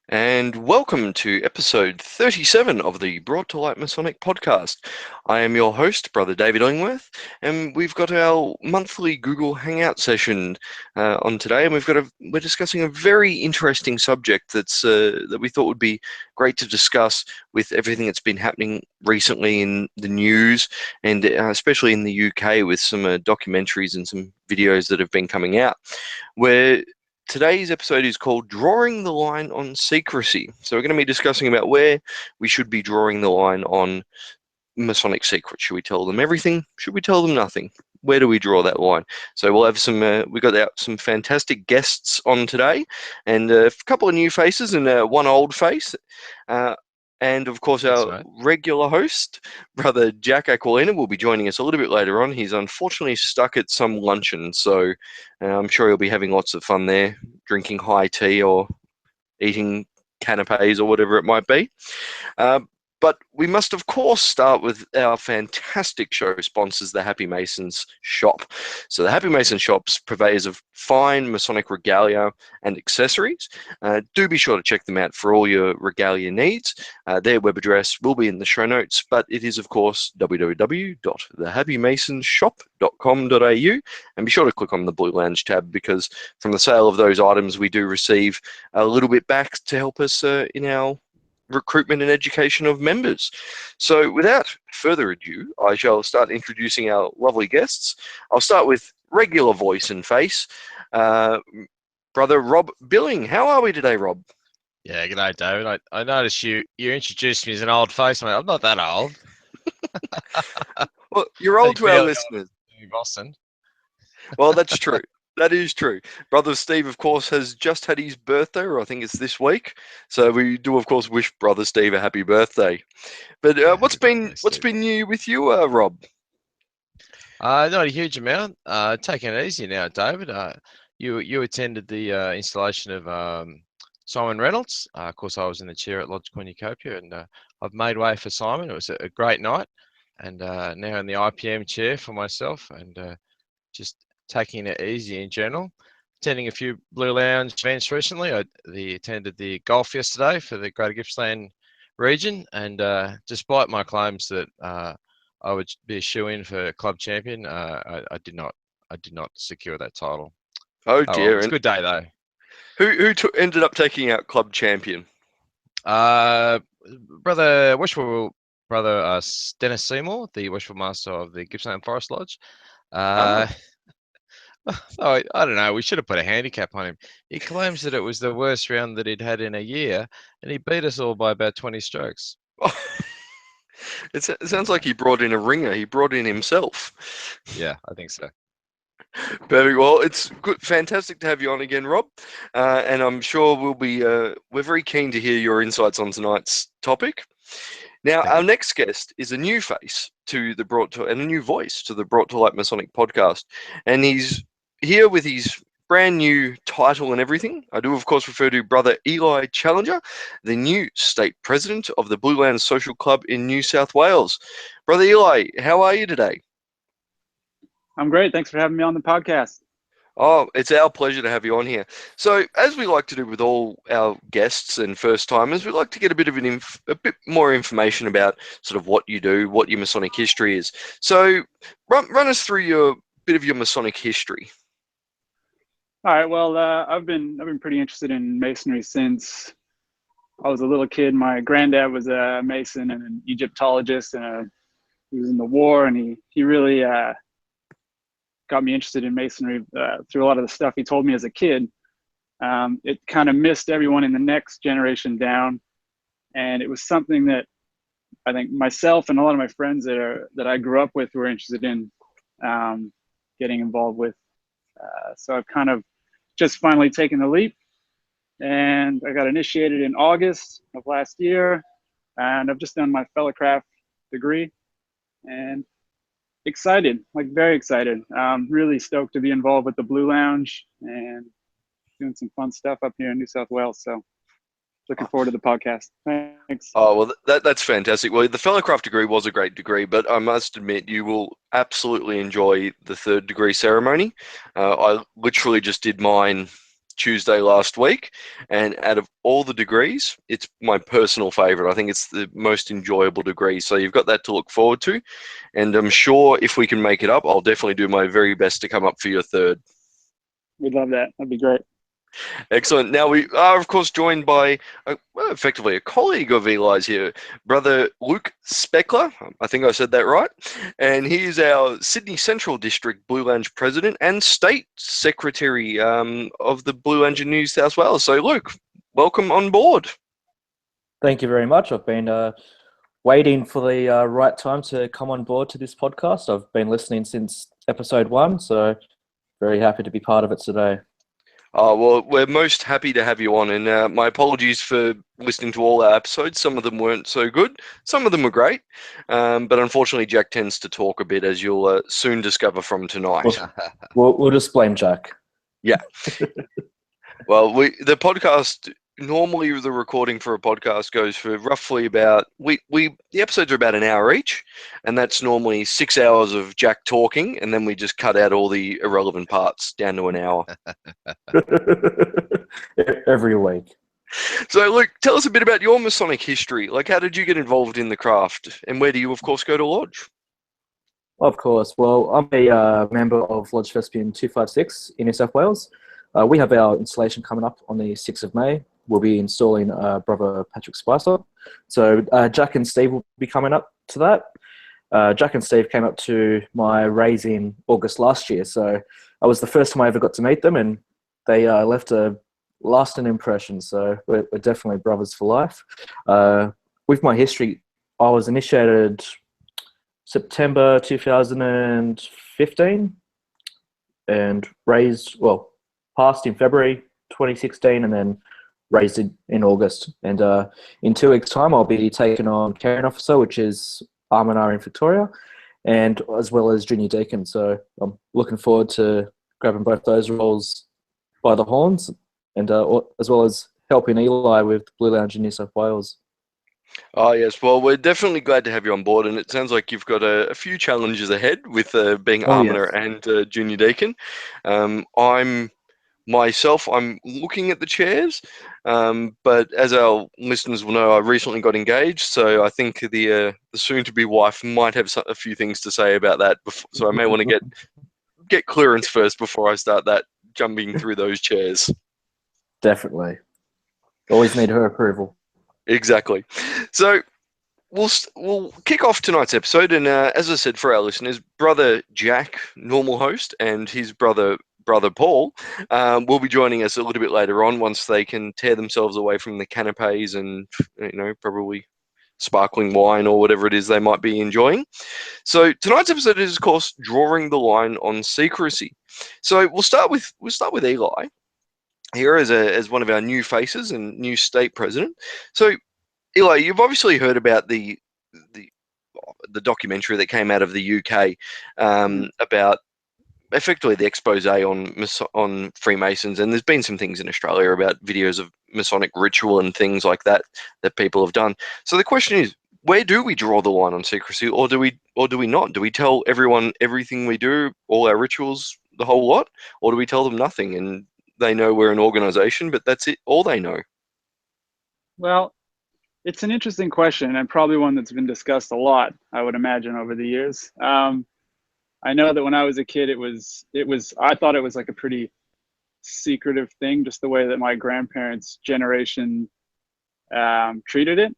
And welcome to episode 37 of the Brought to Light Masonic Podcast. I am your host, Brother David Illingworth, and we've got our monthly Google Hangout session on today, and we're discussing a very interesting subject that we thought would be great to discuss with everything that's been happening recently in the news, and especially in the UK with some documentaries and some videos that have been coming out, where today's episode is called Drawing the Line on Secrecy. So we're going to be discussing about where we should be drawing the line on Masonic secrets. Should we tell them everything? Should we tell them nothing? Where do we draw that line? So we'll have we got out some fantastic guests on today, and a couple of new faces and one old face. And of course, our regular host, Brother Jack Aquilina, will be joining us a little bit later on. He's unfortunately stuck at some luncheon, so I'm sure he'll be having lots of fun there, drinking high tea or eating canapes or whatever it might be. But we must, of course, start with our fantastic show sponsors, the Happy Masons Shop. So the Happy Mason Shop's purveyors of fine Masonic regalia and accessories. Do be sure to check them out for all your regalia needs. Their web address will be in the show notes, but it is, of course, www.thehappymasonshop.com.au. And be sure to click on the Blue Lounge tab, because from the sale of those items, we do receive a little bit back to help us in our recruitment and education of members. So without further ado, I shall start introducing our lovely guests. I'll start with regular voice and face, Brother Rob Billing. How are we today, Rob? Yeah, g'day, David. I noticed you introduced me as an old face. I'm not that old. Well, you're old to our listeners. Boston. Well, that's true. That is true. Brother Steve, of course, has just had his birthday, or I think it's this week. So we do, of course, wish Brother Steve a happy birthday. But what's been new with you, Rob? Not a huge amount. Taking it easy now, David. You attended the installation of Simon Reynolds. Of course, I was in the chair at Lodge Cornucopia, and I've made way for Simon. It was a great night, and now in the IPM chair for myself, and just taking it easy in general. Attending a few Blue Lounge events recently. I attended the golf yesterday for the Greater Gippsland region, and despite my claims that I would be a shoe-in for club champion, I did not secure that title. Oh dear! Well, it's a good day though. Who ended up taking out club champion? Brother Dennis Seymour, the Wishful Master of the Gippsland Forest Lodge. I don't know. We should have put a handicap on him. He claims that it was the worst round that he'd had in a year, and he beat us all by about 20 strokes. It sounds like he brought in a ringer. He brought in himself. Yeah, I think so. Very well. It's good, fantastic to have you on again, Rob. And I'm sure we're very keen to hear your insights on tonight's topic. Now, our next guest is a new face to a new voice to the Brought to Light Masonic Podcast, and he's here with his brand new title and everything. I do, of course, refer to Brother Eli Challenger, the new state president of the Blue Land Social Club in New South Wales. Brother Eli, how are you today? I'm great. Thanks for having me on the podcast. Oh, it's our pleasure to have you on here. So, as we like to do with all our guests and first-timers, we like to get a bit more information about sort of what you do, what your Masonic history is. So, run us through bit of your Masonic history. All right. Well, I've been pretty interested in Masonry since I was a little kid. My granddad was a Mason and an Egyptologist, and he was in the war, and he really got me interested in Masonry through a lot of the stuff he told me as a kid. It kind of missed everyone in the next generation down, and it was something that I think myself and a lot of my friends that I grew up with were interested in getting involved with. So I've kind of just finally taken the leap, and I got initiated in August of last year, and I've just done my fellowcraft degree, and excited, like very excited. Really stoked to be involved with the Blue Lounge and doing some fun stuff up here in New South Wales. So looking forward to the podcast. Thanks. Oh, well, that's fantastic. Well, the fellowcraft degree was a great degree, but I must admit you will absolutely enjoy the third degree ceremony. I literally just did mine Tuesday last week, and out of all the degrees, it's my personal favourite. I think it's the most enjoyable degree, so you've got that to look forward to, and I'm sure if we can make it up, I'll definitely do my very best to come up for your third. We'd love that. That'd be great. Excellent. Now we are, of course, joined by effectively a colleague of Eli's here, Brother Luke Spickler. I think I said that right. And he is our Sydney Central District Blue Lounge President and State Secretary of the Blue Lounge in New South Wales. So, Luke, welcome on board. Thank you very much. I've been waiting for the right time to come on board to this podcast. I've been listening since episode 1, so very happy to be part of it today. Well, we're most happy to have you on, and my apologies for listening to all our episodes. Some of them weren't so good, some of them were great, but unfortunately Jack tends to talk a bit, as you'll soon discover from tonight. We'll just blame Jack. Yeah. Well, the podcast, normally the recording for a podcast goes for roughly about, the episodes are about an hour each, and that's normally 6 hours of Jack talking, and then we just cut out all the irrelevant parts down to an hour. Every week. So, Luke, tell us a bit about your Masonic history. Like, how did you get involved in the craft, and where do you, of course, go to lodge? Of course. Well, I'm a member of Lodge Thespian 256 in New South Wales. We have our installation coming up on the 6th of May. We'll be installing Brother Patrick Spicer. So Jack and Steve will be coming up to that. Jack and Steve came up to my raise in August last year. So I was the first time I ever got to meet them, and they left a lasting impression. So we're definitely brothers for life. With my history, I was initiated September 2015 and passed in February 2016, and then raised in August. And in 2 weeks' time, I'll be taking on Carrying Officer, which is R&R in Victoria, and as well as Junior Deacon. So I'm looking forward to grabbing both those roles by the horns, and as well as helping Eli with Blue Lounge in New South Wales. Oh, yes. Well, we're definitely glad to have you on board, and it sounds like you've got a few challenges ahead with being Armoner and Junior Deacon. I'm looking at the chairs, but as our listeners will know, I recently got engaged, so I think the soon-to-be wife might have a few things to say about that, so I may want to get clearance first before I start jumping through those chairs. Definitely. Always need her approval. Exactly. So we'll kick off tonight's episode, and as I said for our listeners, Brother Jack, normal host, and his Brother Paul will be joining us a little bit later on once they can tear themselves away from the canapes and, probably sparkling wine or whatever it is they might be enjoying. So tonight's episode is, of course, drawing the line on secrecy. So we'll start with Eli here as one of our new faces and new state president. So, Eli, you've obviously heard about the documentary that came out of the UK about effectively the expose on Freemasons, and there's been some things in Australia about videos of Masonic ritual and things like that people have done. So the question is, where do we draw the line on secrecy, or do we not? Do we tell everyone everything we do, all our rituals, the whole lot, or do we tell them nothing and they know we're an organization, but that's it, all they know? Well, it's an interesting question, and probably one that's been discussed a lot, I would imagine, over the years. I know that when I was a kid, I thought it was like a pretty secretive thing, just the way that my grandparents' generation treated it.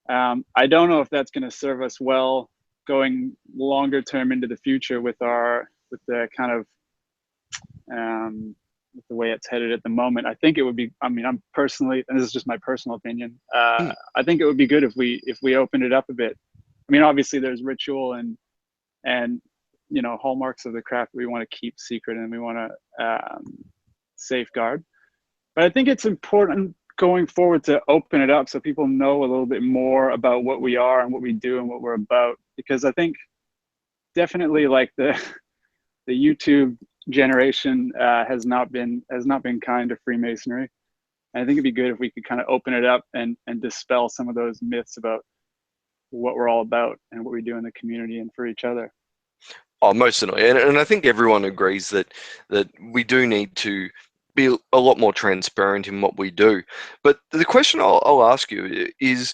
I don't know if that's going to serve us well going longer term into the future with the kind of with the way it's headed at the moment. I think it would be, I'm personally, and this is just my personal opinion, I think it would be good if we opened it up a bit. Obviously there's ritual and hallmarks of the craft we want to keep secret and we want to safeguard. But I think it's important going forward to open it up so people know a little bit more about what we are and what we do and what we're about. Because I think definitely like the YouTube generation has not been kind to Freemasonry. And I think it'd be good if we could kind of open it up and dispel some of those myths about what we're all about and what we do in the community and for each other. Oh, most certainly, and I think everyone agrees that we do need to be a lot more transparent in what we do. But the question I'll ask you is,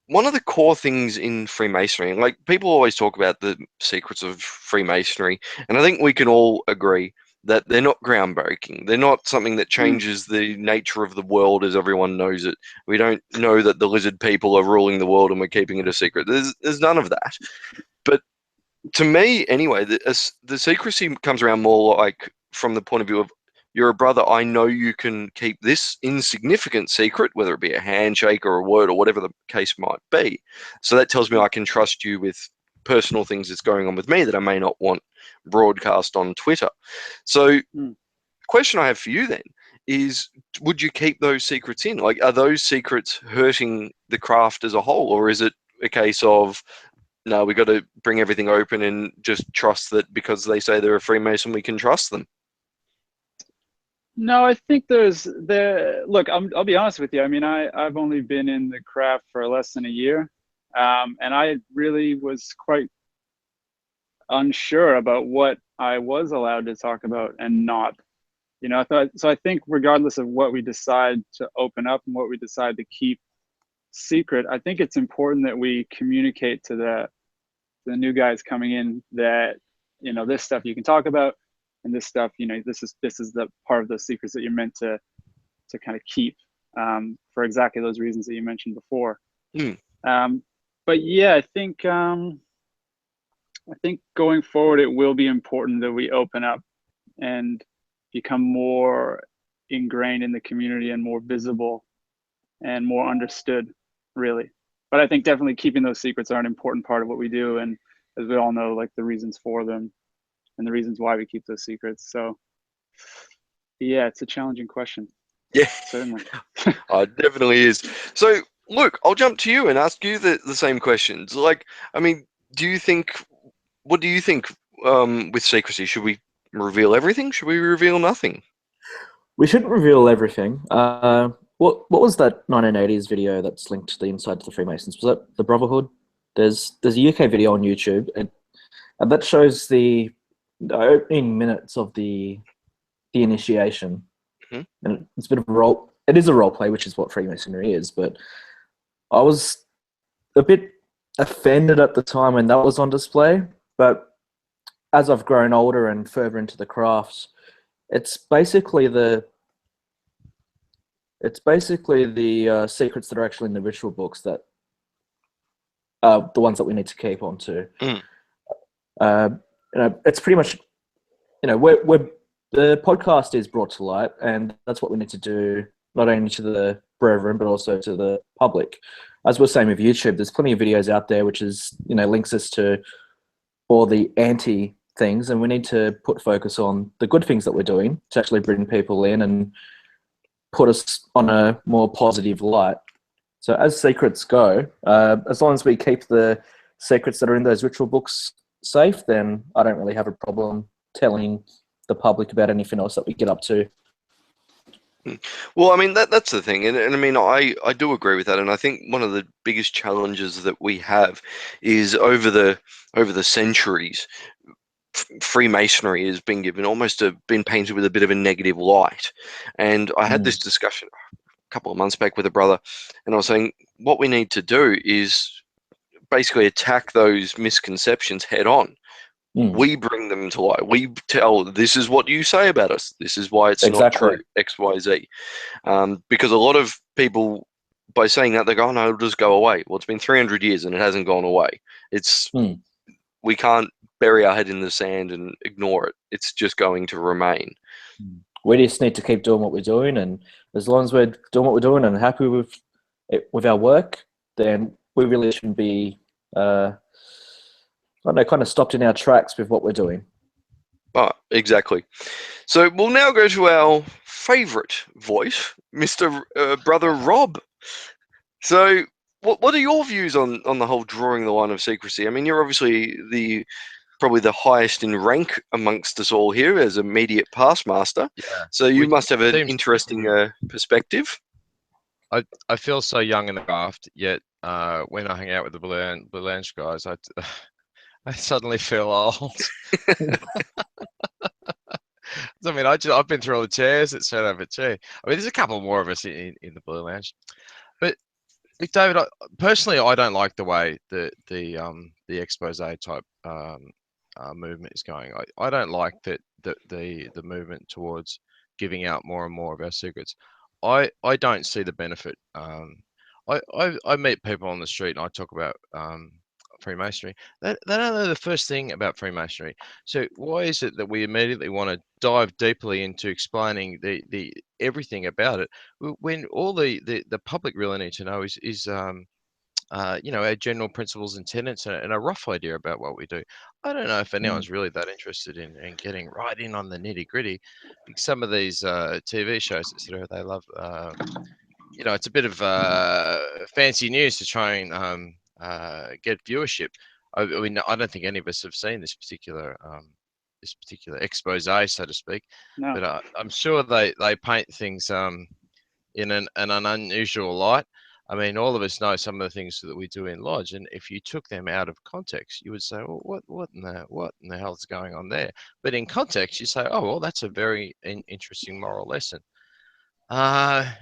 one of the core things in Freemasonry, like people always talk about the secrets of Freemasonry, and I think we can all agree that they're not groundbreaking. They're not something that changes the nature of the world as everyone knows it. We don't know that the lizard people are ruling the world and we're keeping it a secret. There's none of that. But to me, anyway, the secrecy comes around more like from the point of view of, you're a brother, I know you can keep this insignificant secret, whether it be a handshake or a word or whatever the case might be. So that tells me I can trust you with personal things that's going on with me that I may not want broadcast on Twitter. So the question I have for you then is, would you keep those secrets in? Like, are those secrets hurting the craft as a whole, or is it a case of, no, we got to bring everything open and just trust that because they say they're a Freemason, we can trust them? No, I think look, I'll be honest with you. I mean, I've only been in the craft for less than a year. And I really was quite unsure about what I was allowed to talk about and not, I think regardless of what we decide to open up and what we decide to keep secret, I think it's important that we communicate to the new guys coming in that, this stuff you can talk about, and this stuff, this is the part of the secrets that you're meant to kind of keep, for exactly those reasons that you mentioned before. But yeah, I think going forward, it will be important that we open up and become more ingrained in the community and more visible and more understood, really. But I think definitely keeping those secrets are an important part of what we do. And as we all know, like the reasons for them and the reasons why we keep those secrets. So yeah, it's a challenging question. Yeah, certainly. It definitely is. So Luke, I'll jump to you and ask you the same questions. Like, I mean, what do you think with secrecy? Should we reveal everything? Should we reveal nothing? We shouldn't reveal everything. What was that 1980s video that's linked to the inside of the Freemasons? Was that the Brotherhood? There's a UK video on YouTube, and that shows the opening minutes of the initiation. And it's a bit of a role. It is a role play, which is what Freemasonry is. But I was a bit offended at the time when that was on display. But as I've grown older and further into the craft, it's basically the secrets that are actually in the ritual books that are the ones that we need to keep on to. It's pretty much, the podcast is brought to light, and that's what we need to do, not only to the brethren, but also to the public. As we're saying with YouTube, there's plenty of videos out there, which is, links us to all the anti things, and we need to put focus on the good things that we're doing to actually bring people in and put us on a more positive light. So as secrets go, as long as we keep the secrets that are in those ritual books safe, then I don't really have a problem telling the public about anything else that we get up to. Well, I mean, that's the thing, and I mean, I do agree with that, and I think one of the biggest challenges that we have is over the centuries, Freemasonry has been been painted with a bit of a negative light. And I had this discussion a couple of months back with a brother, and I was saying what we need to do is basically attack those misconceptions head on. We bring them to light. We tell, this is what you say about us. This is why it's not true, X, Y, Z. Because a lot of people, by saying that, they go, oh, no, it'll just go away. Well, it's been 300 years and it hasn't gone away. We can't bury our head in the sand and ignore it. It's just going to remain. We just need to keep doing what we're doing, and as long as we're doing what we're doing and happy with our work, then we really shouldn't be kind of stopped in our tracks with what we're doing. Oh, exactly. So we'll now go to our favourite voice, Mr. Brother Rob. So what are your views on the whole drawing the line of secrecy? I mean, you're obviously probably the highest in rank amongst us all here as immediate past master. Yeah. So you must have an interesting perspective. I feel so young in the craft, yet when I hang out with the Blue Lounge guys, I suddenly feel old. I mean, I've been through all the chairs at set over too. I mean, there's a couple more of us in the Blue Lounge, but David, personally, I don't like the way the expose type movement is going. I don't like that the movement towards giving out more and more of our secrets. I don't see the benefit. I meet people on the street and I talk about Freemasonry. They don't know the first thing about Freemasonry. So why is it that we immediately want to dive deeply into explaining the everything about it when all the public really need to know is our general principles and tenets and a rough idea about what we do. I don't know if anyone's really that interested in getting right in on the nitty gritty. Because some of these TV shows, etc., they love. It's a bit of fancy news to try and get viewership. I mean, I don't think any of us have seen this particular expose, so to speak. No. But I'm sure they paint things in an unusual light. I mean, all of us know some of the things that we do in lodge, and if you took them out of context, you would say, "Well, what in the hell is going on there?" But in context, you say, "Oh, well, that's a very interesting moral lesson." Yeah,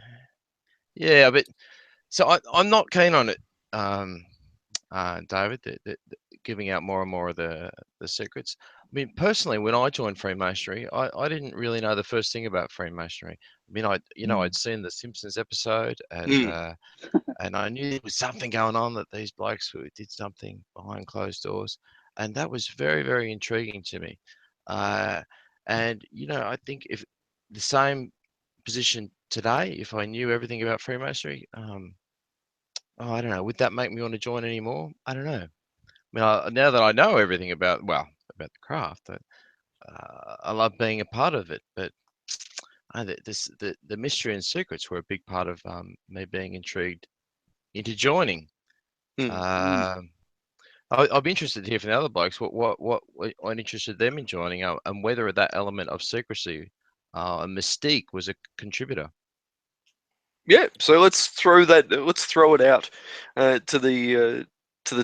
but so I'm not keen on it, David. The giving out more and more of the secrets. I mean, personally, when I joined Freemasonry, I didn't really know the first thing about Freemasonry. I mean, I'd seen the Simpsons episode, and I knew there was something going on, that these blokes did something behind closed doors, and that was very, very intriguing to me. And I think if the same position today, if I knew everything about Freemasonry, I don't know, would that make me want to join anymore? I don't know. I mean, now that I know everything about the craft, I love being a part of it. But the mystery and secrets were a big part of me being intrigued into joining. I'd be interested to hear from the other blokes what interested them in joining, and whether that element of secrecy and mystique was a contributor. Yeah, so let's throw it out to the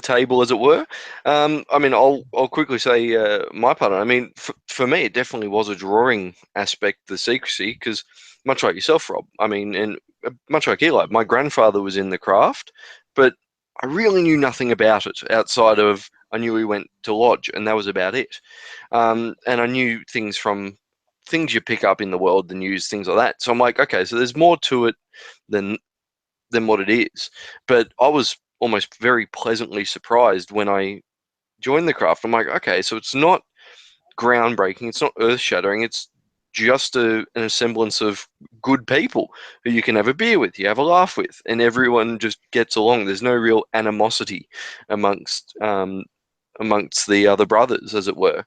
table, as it were. I mean, I'll quickly say my part. I mean, for me, it definitely was a drawing aspect, the secrecy, because much like yourself, Rob. I mean, and much like Eli, my grandfather was in the craft, but I really knew nothing about it outside of I knew we went to lodge, and that was about it. And I knew things from things you pick up in the world, the news, things like that. So I'm like, okay, so there's more to it than what it is. But I was almost very pleasantly surprised when I joined the craft. I'm like, okay, so it's not groundbreaking, it's not earth-shattering, it's just an semblance of good people who you can have a beer with, you have a laugh with, and everyone just gets along. There's no real animosity amongst the other brothers, as it were.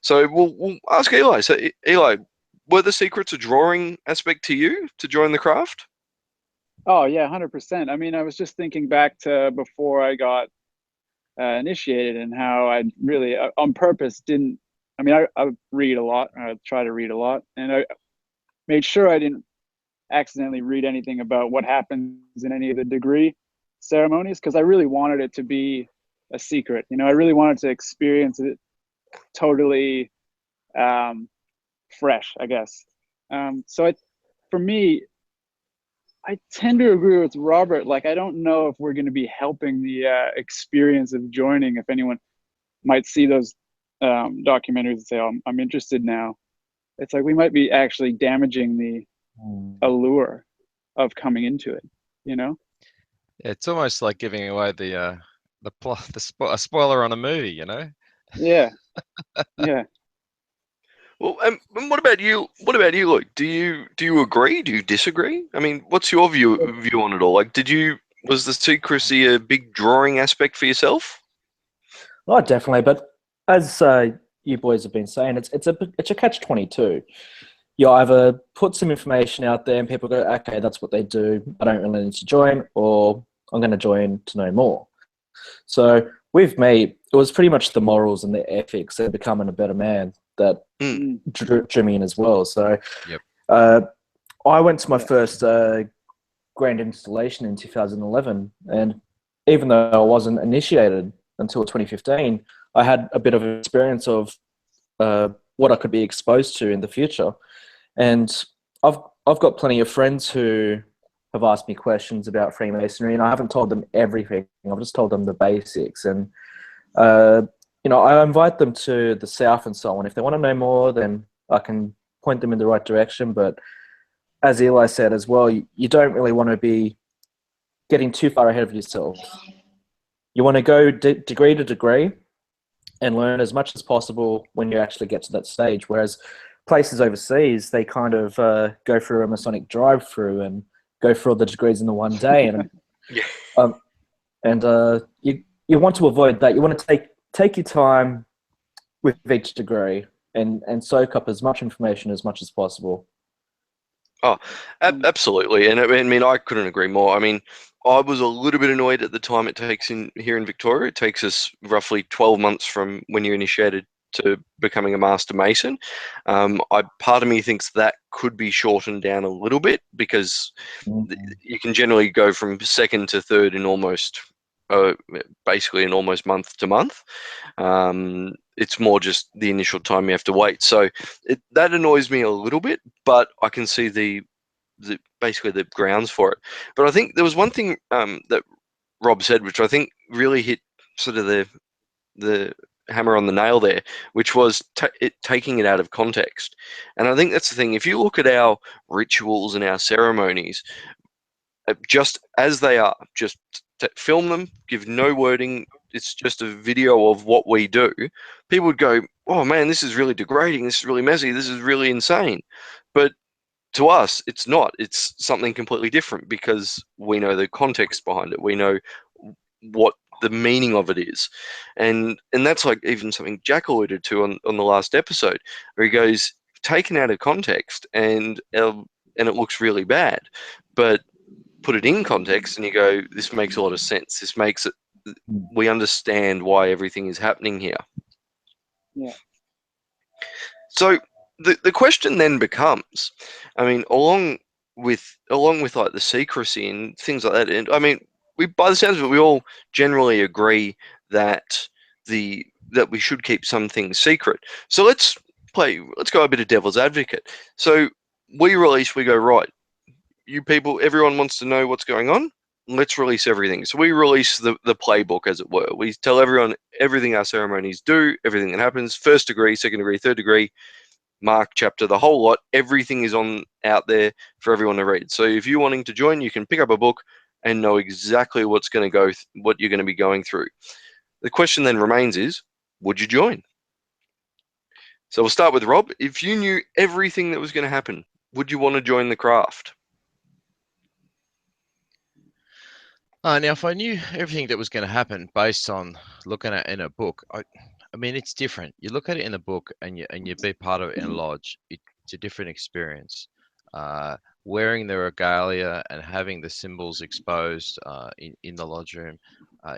So we'll ask Eli. So Eli, were the secrets a drawing aspect to you to join the craft? Oh yeah, 100%. I mean, I was just thinking back to before I got initiated, and how I really on purpose didn't. I mean, I read a lot. I try to read a lot, and I made sure I didn't accidentally read anything about what happens in any of the degree ceremonies, because I really wanted it to be a secret. I really wanted to experience it totally fresh, I guess. So for me, I tend to agree with Robert. Like, I don't know if we're going to be helping the experience of joining. If anyone might see those documentaries and say, "Oh, I'm interested now," it's like we might be actually damaging the allure of coming into it. Yeah, it's almost like giving away the plot, a spoiler on a movie. Yeah, yeah. Well, and what about you? What about you, Luke? Do you agree? Do you disagree? I mean, what's your view on it all? Like, was the secrecy a big drawing aspect for yourself? Oh, definitely. But as you boys have been saying, it's a catch-22. You either put some information out there and people go, okay, that's what they do, I don't really need to join, or I'm going to join to know more. So with me, it was pretty much the morals and the ethics and becoming a better man that drew me in as well. So I went to my first grand installation in 2011, and even though I wasn't initiated until 2015, I had a bit of experience of what I could be exposed to in the future. And I've got plenty of friends who have asked me questions about Freemasonry, and I haven't told them everything. I've just told them the basics. And I invite them to the South and so on. If they want to know more, then I can point them in the right direction. But as Eli said as well, you don't really want to be getting too far ahead of yourself. You want to go degree to degree and learn as much as possible when you actually get to that stage. Whereas places overseas, they kind of go through a Masonic drive-through and go through all the degrees in the one day. And you want to avoid that. You want to take your time with each degree and soak up as much information as much as possible. Oh, absolutely. And I mean, I couldn't agree more. I mean, I was a little bit annoyed at the time it takes here in Victoria. It takes us roughly 12 months from when you're initiated to becoming a Master Mason. Part of me thinks that could be shortened down a little bit, because you can generally go from second to third in almost month to month. It's more just the initial time you have to wait. So that annoys me a little bit, but I can see the grounds for it. But I think there was one thing that Rob said, which I think really hit sort of the hammer on the nail there, which was taking it out of context. And I think that's the thing. If you look at our rituals and our ceremonies, just as they are, just film them, give no wording, it's just a video of what we do, people would go, oh man, this is really degrading, this is really messy, this is really insane. But to us, it's not. It's something completely different, because we know the context behind it. We know what the meaning of it is. And that's like even something Jack alluded to on the last episode, where he goes, taken out of context and it looks really bad. But put it in context and you go, this makes a lot of sense. This makes it, we understand why everything is happening here. Yeah. So the question then becomes, I mean, along with like the secrecy and things like that, and I mean, by the sounds of it, we all generally agree that we should keep some things secret. So let's go a bit of devil's advocate. So we go, right, you people, everyone wants to know what's going on. Let's release everything. So we release the playbook, as it were. We tell everyone everything our ceremonies do, everything that happens, first degree, second degree, third degree, mark, chapter, the whole lot. Everything is out there for everyone to read. So if you're wanting to join, you can pick up a book and know exactly what you're going to be going through. The question then remains is, would you join? So we'll start with Rob. If you knew everything that was going to happen, would you want to join the craft? Now, if I knew everything that was going to happen based on looking at in a book, I mean, it's different. You look at it in a book and you be part of it in a lodge. It's a different experience. Wearing the regalia and having the symbols exposed in the lodge room,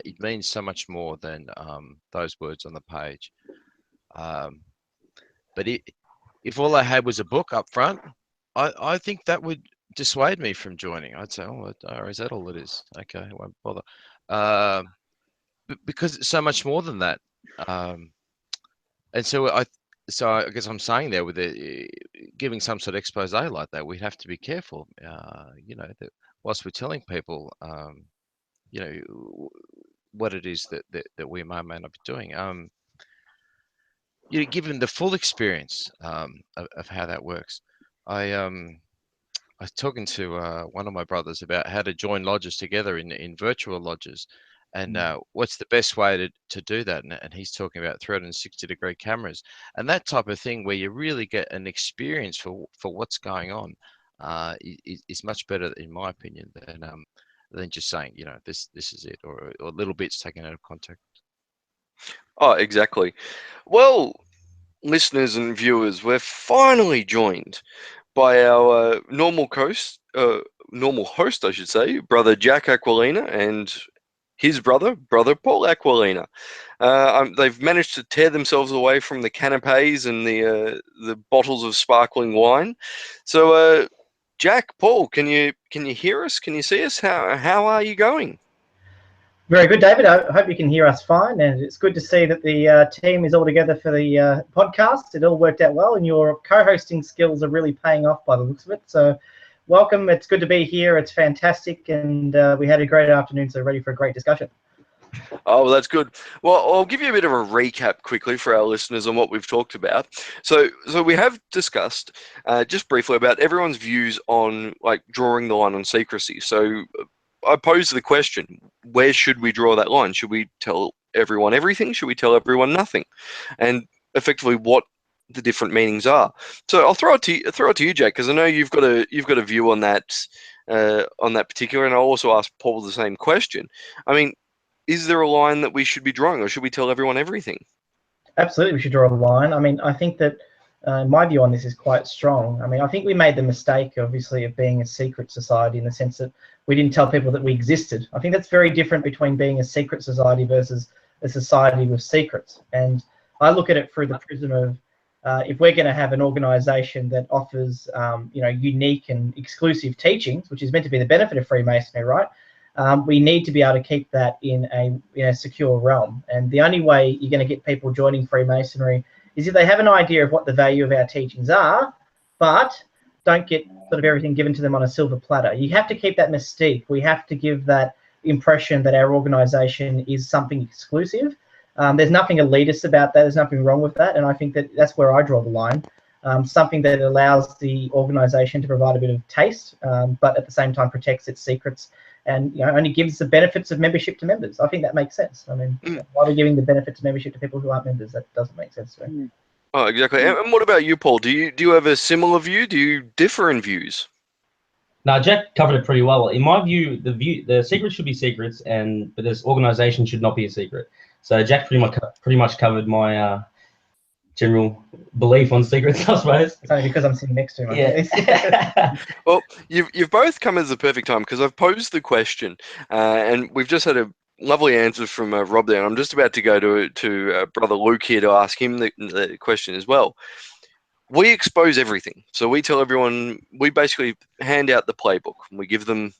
it means so much more than those words on the page. But if all I had was a book up front, I think that would dissuade me from joining. I'd say, oh, is that all it is? Okay, I won't bother. Because it's so much more than that. And so I guess I'm saying there, with giving some sort of expose like that, we'd have to be careful. That whilst we're telling people, what it is that we may or may not be doing. Given the full experience of how that works, I was talking to one of my brothers about how to join lodges together in virtual lodges, and what's the best way to do that. And he's talking about 360-degree cameras and that type of thing, where you really get an experience for what's going on. Is much better, in my opinion, than just saying, this is it, or little bits taken out of context. Oh, exactly. Well, listeners and viewers, we're finally joined by our normal host, I should say, brother Jack Aquilina, and his brother Paul Aquilina. They've managed to tear themselves away from the canapes and the bottles of sparkling wine. So, Jack, Paul, can you hear us? Can you see us? How are you going? Very good, David. I hope you can hear us fine, and it's good to see that the team is all together for the podcast. It all worked out well, and your co-hosting skills are really paying off by the looks of it. So welcome. It's good to be here. It's fantastic, and we had a great afternoon, so ready for a great discussion. Oh, well, that's good. Well, I'll give you a bit of a recap quickly for our listeners on what we've talked about. So we have discussed just briefly about everyone's views on like drawing the line on secrecy. So I posed the question, where should we draw that line? Should we tell everyone everything? Should we tell everyone nothing? And effectively what the different meanings are. So I'll throw it to you, Jack, because I know you've got a view on that particular, and I'll also ask Paul the same question. I mean, is there a line that we should be drawing, or should we tell everyone everything? Absolutely, we should draw a line. I mean, I think that my view on this is quite strong. I mean, I think we made the mistake, obviously, of being a secret society in the sense that we didn't tell people that we existed. I think that's very different between being a secret society versus a society with secrets. And I look at it through the prism of if we're going to have an organisation that offers, unique and exclusive teachings, which is meant to be the benefit of Freemasonry, right? We need to be able to keep that in a secure realm. And the only way you're going to get people joining Freemasonry is if they have an idea of what the value of our teachings are, but don't get sort of everything given to them on a silver platter. You have to keep that mystique. We have to give that impression that our organisation is something exclusive. There's nothing elitist about that. There's nothing wrong with that. And I think that that's where I draw the line. Something that allows the organisation to provide a bit of taste, but at the same time protects its secrets and only gives the benefits of membership to members. I think that makes sense. I mean, why are we giving the benefits of membership to people who aren't members? That doesn't make sense to me. Oh, exactly. And what about you, Paul? Do you have a similar view? Do you differ in views? No, Jack covered it pretty well. In my view, the secrets should be secrets, but this organisation should not be a secret. So Jack pretty much covered my general belief on secrets, I suppose. It's only because I'm sitting next to him. Yeah. Well, you've both come at the perfect time, because I've posed the question, and we've just had a lovely answer from Rob there. And I'm just about to go to Brother Luke here to ask him the question as well. We expose everything. So we tell everyone, we basically hand out the playbook. We give them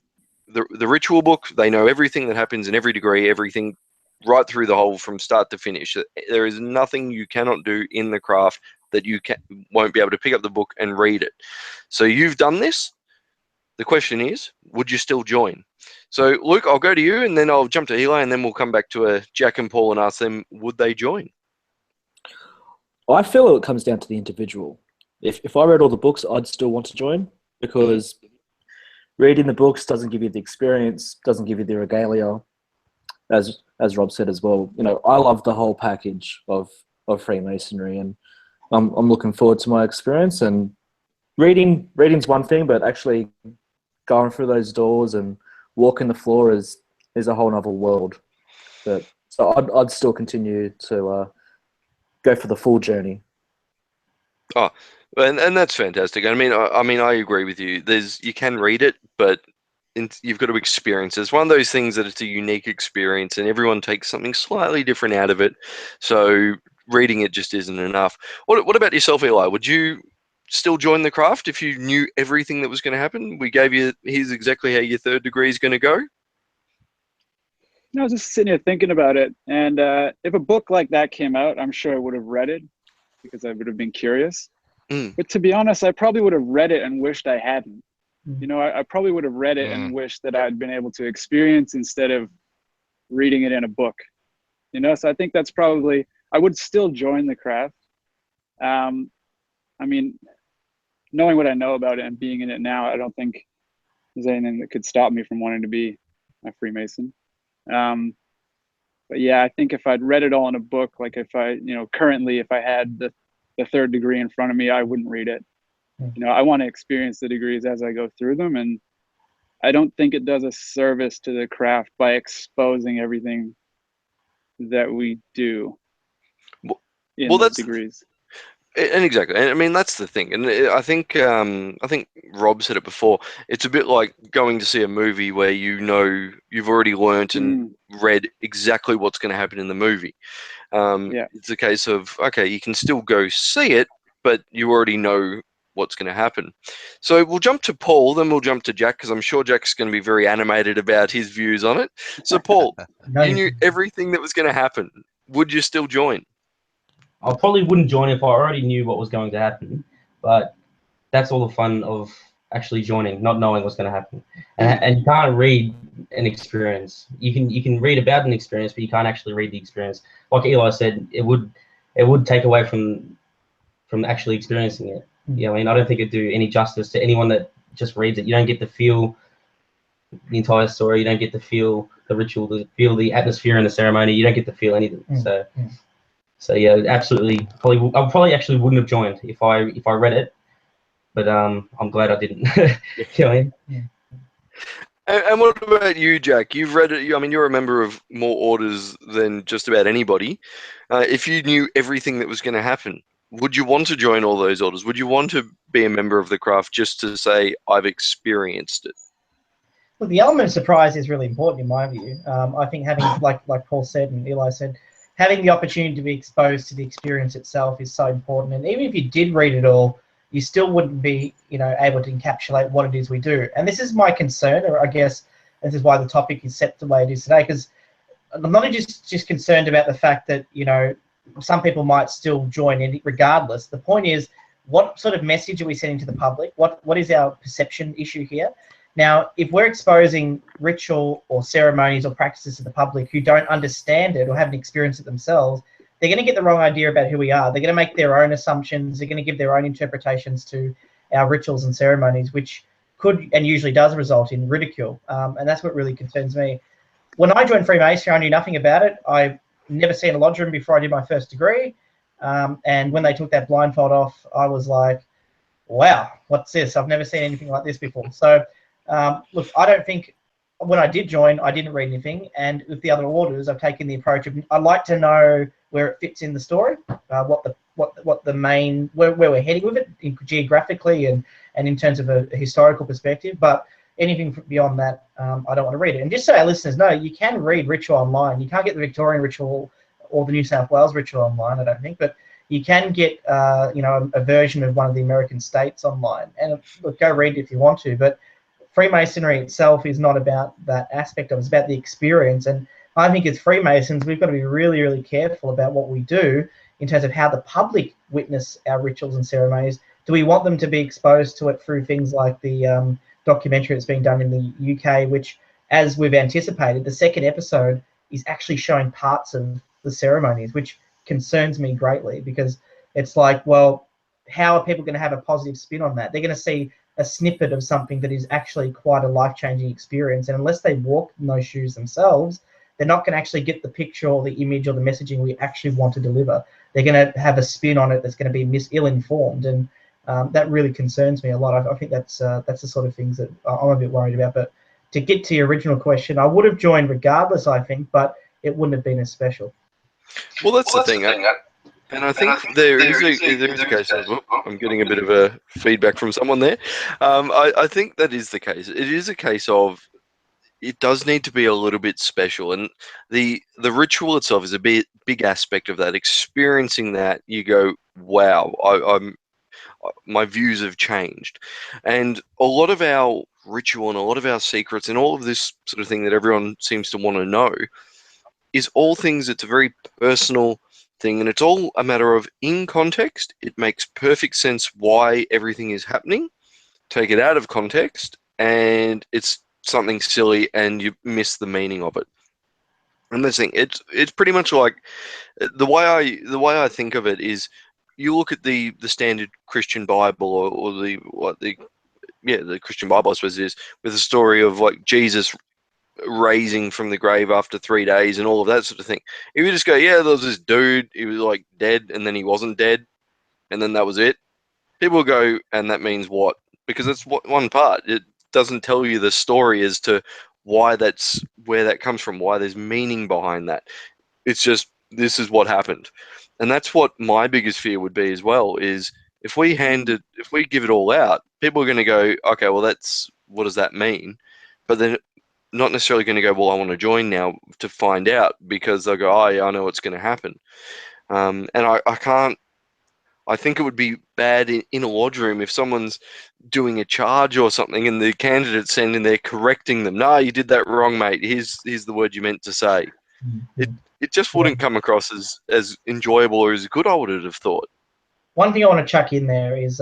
the ritual book. They know everything that happens in every degree, everything right through the whole from start to finish. There is nothing you cannot do in the craft that you won't be able to pick up the book and read it. So you've done this. The question is, would you still join? So Luke, I'll go to you, and then I'll jump to Eli, and then we'll come back to Jack and Paul and ask them, would they join? I feel it comes down to the individual. If I read all the books, I'd still want to join, because reading the books doesn't give you the experience, doesn't give you the regalia. As Rob said as well, I love the whole package of Freemasonry, and I'm looking forward to my experience. And reading's one thing, but actually going through those doors and walking the floor is a whole other world. So I'd still continue to go for the full journey. Oh, and that's fantastic. I mean, I agree with you. You can read it, but you've got to experience it. It's one of those things that it's a unique experience, and everyone takes something slightly different out of it. So reading it just isn't enough. What about yourself, Eli? Would you still join the craft if you knew everything that was going to happen? We gave you, here's exactly how your third degree is going to go. I was just sitting here thinking about it, and if a book like that came out, I'm sure I would have read it because I would have been curious. But to be honest, I probably would have read it and wished I hadn't. I probably would have read it and wished that I'd been able to experience instead of reading it in a book. So I think that's probably, I would still join the craft. I mean, knowing what I know about it and being in it now, I don't think there's anything that could stop me from wanting to be a Freemason. But yeah, I think if I'd read it all in a book, like if I, currently, if I had the third degree in front of me, I wouldn't read it. I want to experience the degrees as I go through them. And I don't think it does a service to the craft by exposing everything that we do in those degrees. And exactly. And I mean, that's the thing. And I think Rob said it before. It's a bit like going to see a movie where you've already learnt and read exactly what's going to happen in the movie. It's a case of, okay, you can still go see it, but you already know what's going to happen. So we'll jump to Paul, then we'll jump to Jack, because I'm sure Jack's going to be very animated about his views on it. So Paul, No, you knew everything that was going to happen. Would you still join? I probably wouldn't join if I already knew what was going to happen, but that's all the fun of actually joining, not knowing what's going to happen. And you can't read an experience. You can read about an experience, but you can't actually read the experience. Like Eli said, it would take away from actually experiencing it. You know, I mean, I don't think it'd do any justice to anyone that just reads it. You don't get to feel the entire story. You don't get to feel the ritual, to feel the atmosphere in the ceremony. You don't get to feel anything. So yeah, absolutely. I probably actually wouldn't have joined if I read it, but I'm glad I didn't. You know what I mean? And what about you, Jack? You've read it. I mean, you're a member of more orders than just about anybody. If you knew everything that was going to happen, would you want to join all those orders? Would you want to be a member of the craft just to say, I've experienced it? Well, the element of surprise is really important in my view. I think having, like Paul said and Eli said, having the opportunity to be exposed to the experience itself is so important. And even if you did read it all, you still wouldn't be, able to encapsulate what it is we do. And this is my concern, or I guess this is why the topic is set the way it is today, because I'm not just concerned about the fact that, some people might still join in regardless. The point is, what sort of message are we sending to the public? What is our perception issue here? Now, if we're exposing ritual or ceremonies or practices to the public who don't understand it or haven't experienced it themselves, they're going to get the wrong idea about who we are. They're going to make their own assumptions. They're going to give their own interpretations to our rituals and ceremonies, which could and usually does result in ridicule. And that's what really concerns me. When I joined Freemasonry, I knew nothing about it. I've never seen a lodge room before I did my first degree. And when they took that blindfold off, I was like, wow, what's this? I've never seen anything like this before. So, look, I don't think when I did join, I didn't read anything. And with the other orders, I've taken the approach of I'd like to know where it fits in the story, what the main, where we're heading with it geographically and in terms of a historical perspective. But anything beyond that, I don't want to read it. And just so our listeners know, you can read ritual online. You can't get the Victorian ritual or the New South Wales ritual online, I don't think, but you can get, a version of one of the American states online. And look, go read it if you want to. But Freemasonry itself is not about that aspect of it. It's about the experience. And I think as Freemasons, we've got to be really, really careful about what we do in terms of how the public witness our rituals and ceremonies. Do we want them to be exposed to it through things like the documentary that's being done in the UK, which, as we've anticipated, the second episode is actually showing parts of the ceremonies, which concerns me greatly, because it's like, well, how are people going to have a positive spin on that? They're going to see a snippet of something that is actually quite a life-changing experience, and unless they walk in those shoes themselves, they're not going to actually get the picture or the image or the messaging we actually want to deliver. They're going to have a spin on it that's going to be ill-informed, and that really concerns me a lot. I think that's the sort of things that I'm a bit worried about. But to get to your original question, I would have joined regardless, I think, but it wouldn't have been as special. Well, that's the thing. And I think there is a case of, I'm getting a bit of a feedback from someone there. I think that is the case. It is a case of, it does need to be a little bit special, and the ritual itself is a big aspect of that. Experiencing that, you go, wow, my views have changed. And a lot of our ritual and a lot of our secrets and all of this sort of thing that everyone seems to want to know is all things. It's a very personal thing, and it's all a matter of, in context, it makes perfect sense why everything is happening. Take it out of context and it's something silly and you miss the meaning of it. And this thing, it's pretty much like the way I think of it is, you look at the standard Christian Bible or the Christian Bible, I suppose it is, with the story of like Jesus raising from the grave after 3 days and all of that sort of thing. If you just go, yeah, there was this dude, he was like dead and then he wasn't dead and then that was it, people will go, and that means what? Because that's one part. It doesn't tell you the story as to why that's where that comes from, why there's meaning behind that. It's just, this is what happened. And that's what my biggest fear would be as well, is if we give it all out, people are going to go, okay, well, what does that mean? But then not necessarily going to go, well, I want to join now to find out, because they'll go, oh, yeah, I know what's going to happen. And I think it would be bad in a lodge room if someone's doing a charge or something and the candidate's standing there correcting them. No, you did that wrong, mate. Here's the word you meant to say. It just wouldn't come across as enjoyable or as good, I would have thought. One thing I want to chuck in there is,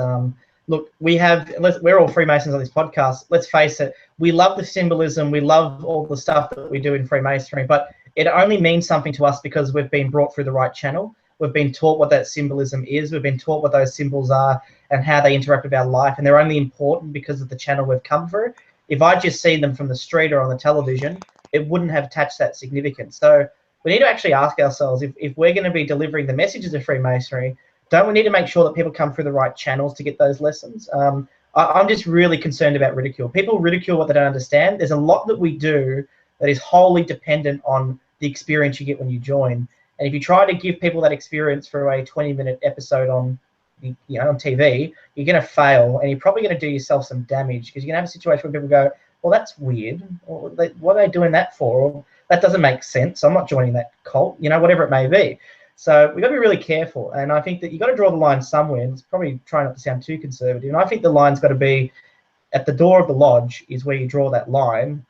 look, we're all Freemasons on this podcast. Let's face it, we love the symbolism, we love all the stuff that we do in Freemasonry, but it only means something to us because we've been brought through the right channel. We've been taught what that symbolism is. We've been taught what those symbols are and how they interact with our life, and they're only important because of the channel we've come through. If I just see them from the street or on the television, it wouldn't have attached that significance. So we need to actually ask ourselves, if we're going to be delivering the messages of Freemasonry, don't we need to make sure that people come through the right channels to get those lessons? I'm just really concerned about ridicule. People ridicule what they don't understand. There's a lot that we do that is wholly dependent on the experience you get when you join. And if you try to give people that experience for a 20-minute episode on TV, you're going to fail, and you're probably going to do yourself some damage, because you're going to have a situation where people go, well, that's weird. Or, what are they doing that for? Or, that doesn't make sense. I'm not joining that cult, whatever it may be. So we've got to be really careful. And I think that you've got to draw the line somewhere, and it's probably trying not to sound too conservative. And I think the line's got to be at the door of the lodge is where you draw that line.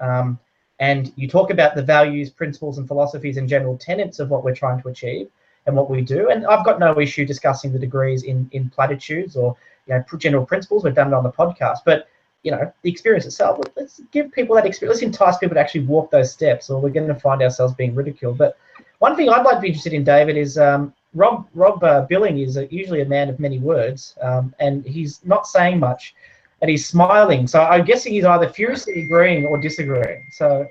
And you talk about the values, principles, and philosophies and general tenets of what we're trying to achieve and what we do. And I've got no issue discussing the degrees in platitudes or general principles. We've done it on the podcast. But the experience itself, let's give people that experience. Let's entice people to actually walk those steps, or we're going to find ourselves being ridiculed. But one thing I'd like to be interested in, David, is Rob Billing is usually a man of many words, and he's not saying much. And he's smiling, so I'm guessing he's either furiously agreeing or disagreeing. So,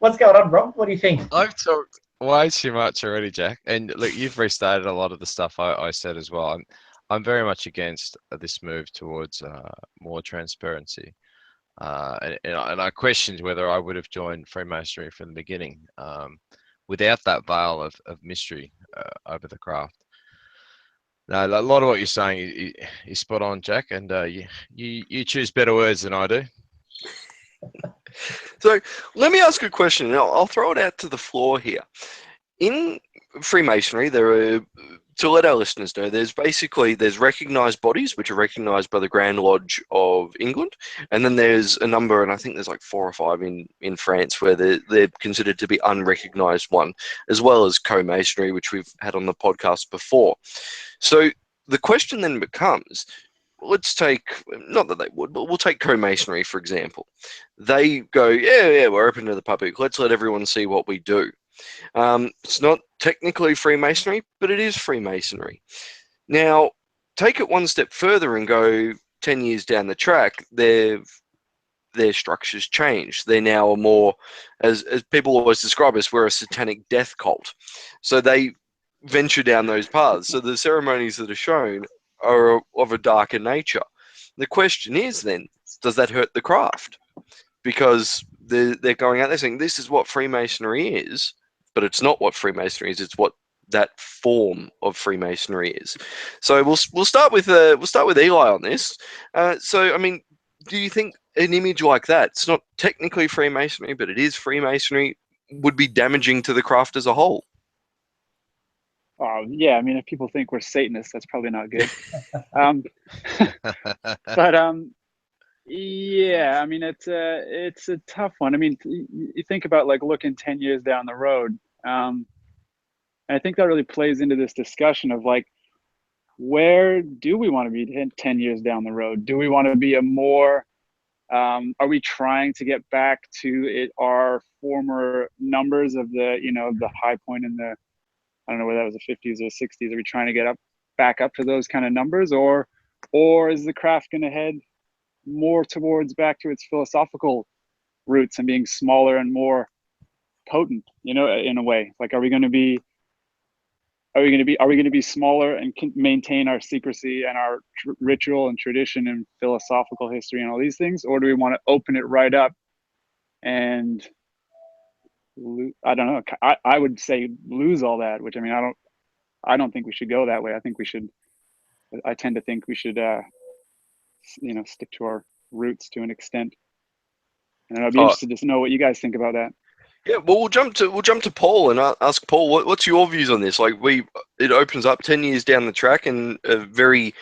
what's going on, Rob? What do you think? I've talked way too much already, Jack. And look, you've restated a lot of the stuff I said as well. I'm very much against this move towards more transparency, and I questioned whether I would have joined Freemasonry from the beginning without that veil of mystery over the craft. No, a lot of what you're saying is spot on, Jack, and you choose better words than I do. So let me ask a question, and I'll throw it out to the floor here. In Freemasonry, there are, to let our listeners know, there's recognised bodies which are recognised by the Grand Lodge of England, and then there's a number, and I think there's like 4 or 5 in France where they're considered to be unrecognised one, as well as co-masonry, which we've had on the podcast before. So the question then becomes, let's take, not that they would, but we'll take co-masonry, for example. They go, yeah, we're open to the public. Let's let everyone see what we do. It's not technically Freemasonry, but it is Freemasonry. Now, take it one step further and go 10 years down the track, their structures change. They now are more, as people always describe us, we're a satanic death cult. So they venture down those paths. So the ceremonies that are shown are of a darker nature. The question is then, does that hurt the craft? Because they're going out there saying this is what Freemasonry is, but it's not what Freemasonry is. It's what that form of Freemasonry is. So we'll start with Eli on this. So I mean, do you think an image like that, it's not technically Freemasonry, but it is Freemasonry, would be damaging to the craft as a whole? Yeah, I mean, if people think we're Satanists, that's probably not good. But yeah, I mean, it's a tough one. I mean, you think about like looking 10 years down the road. And I think that really plays into this discussion of like, where do we want to be 10 years down the road? Do we want to be a more, are we trying to get back to our former numbers of the high point in the, I don't know whether that was the 50s or 60s. Are we trying to get back up to those kind of numbers, or is the craft going to head more towards back to its philosophical roots and being smaller and more potent? In a way, like, are we going to be smaller and can maintain our secrecy and our ritual and tradition and philosophical history and all these things, or do we want to open it right up and, I don't know. I would say lose all that, which, I mean, I don't think we should go that way. I tend to think we should, stick to our roots to an extent. And I'd be interested to know what you guys think about that. Yeah, well, we'll jump to Paul and ask Paul, what's your views on this? Like, it opens up 10 years down the track, and a very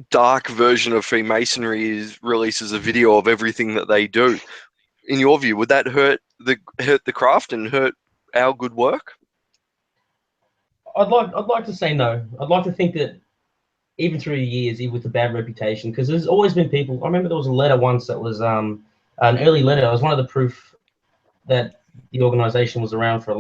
dark version of Freemasonry releases a video of everything that they do. In your view, would that hurt the craft and hurt our good work? I'd like to say no. I'd like to think that even through the years, even with a bad reputation, because there's always been people. I remember there was a letter once that was an early letter. It was one of the proof that the organisation was around for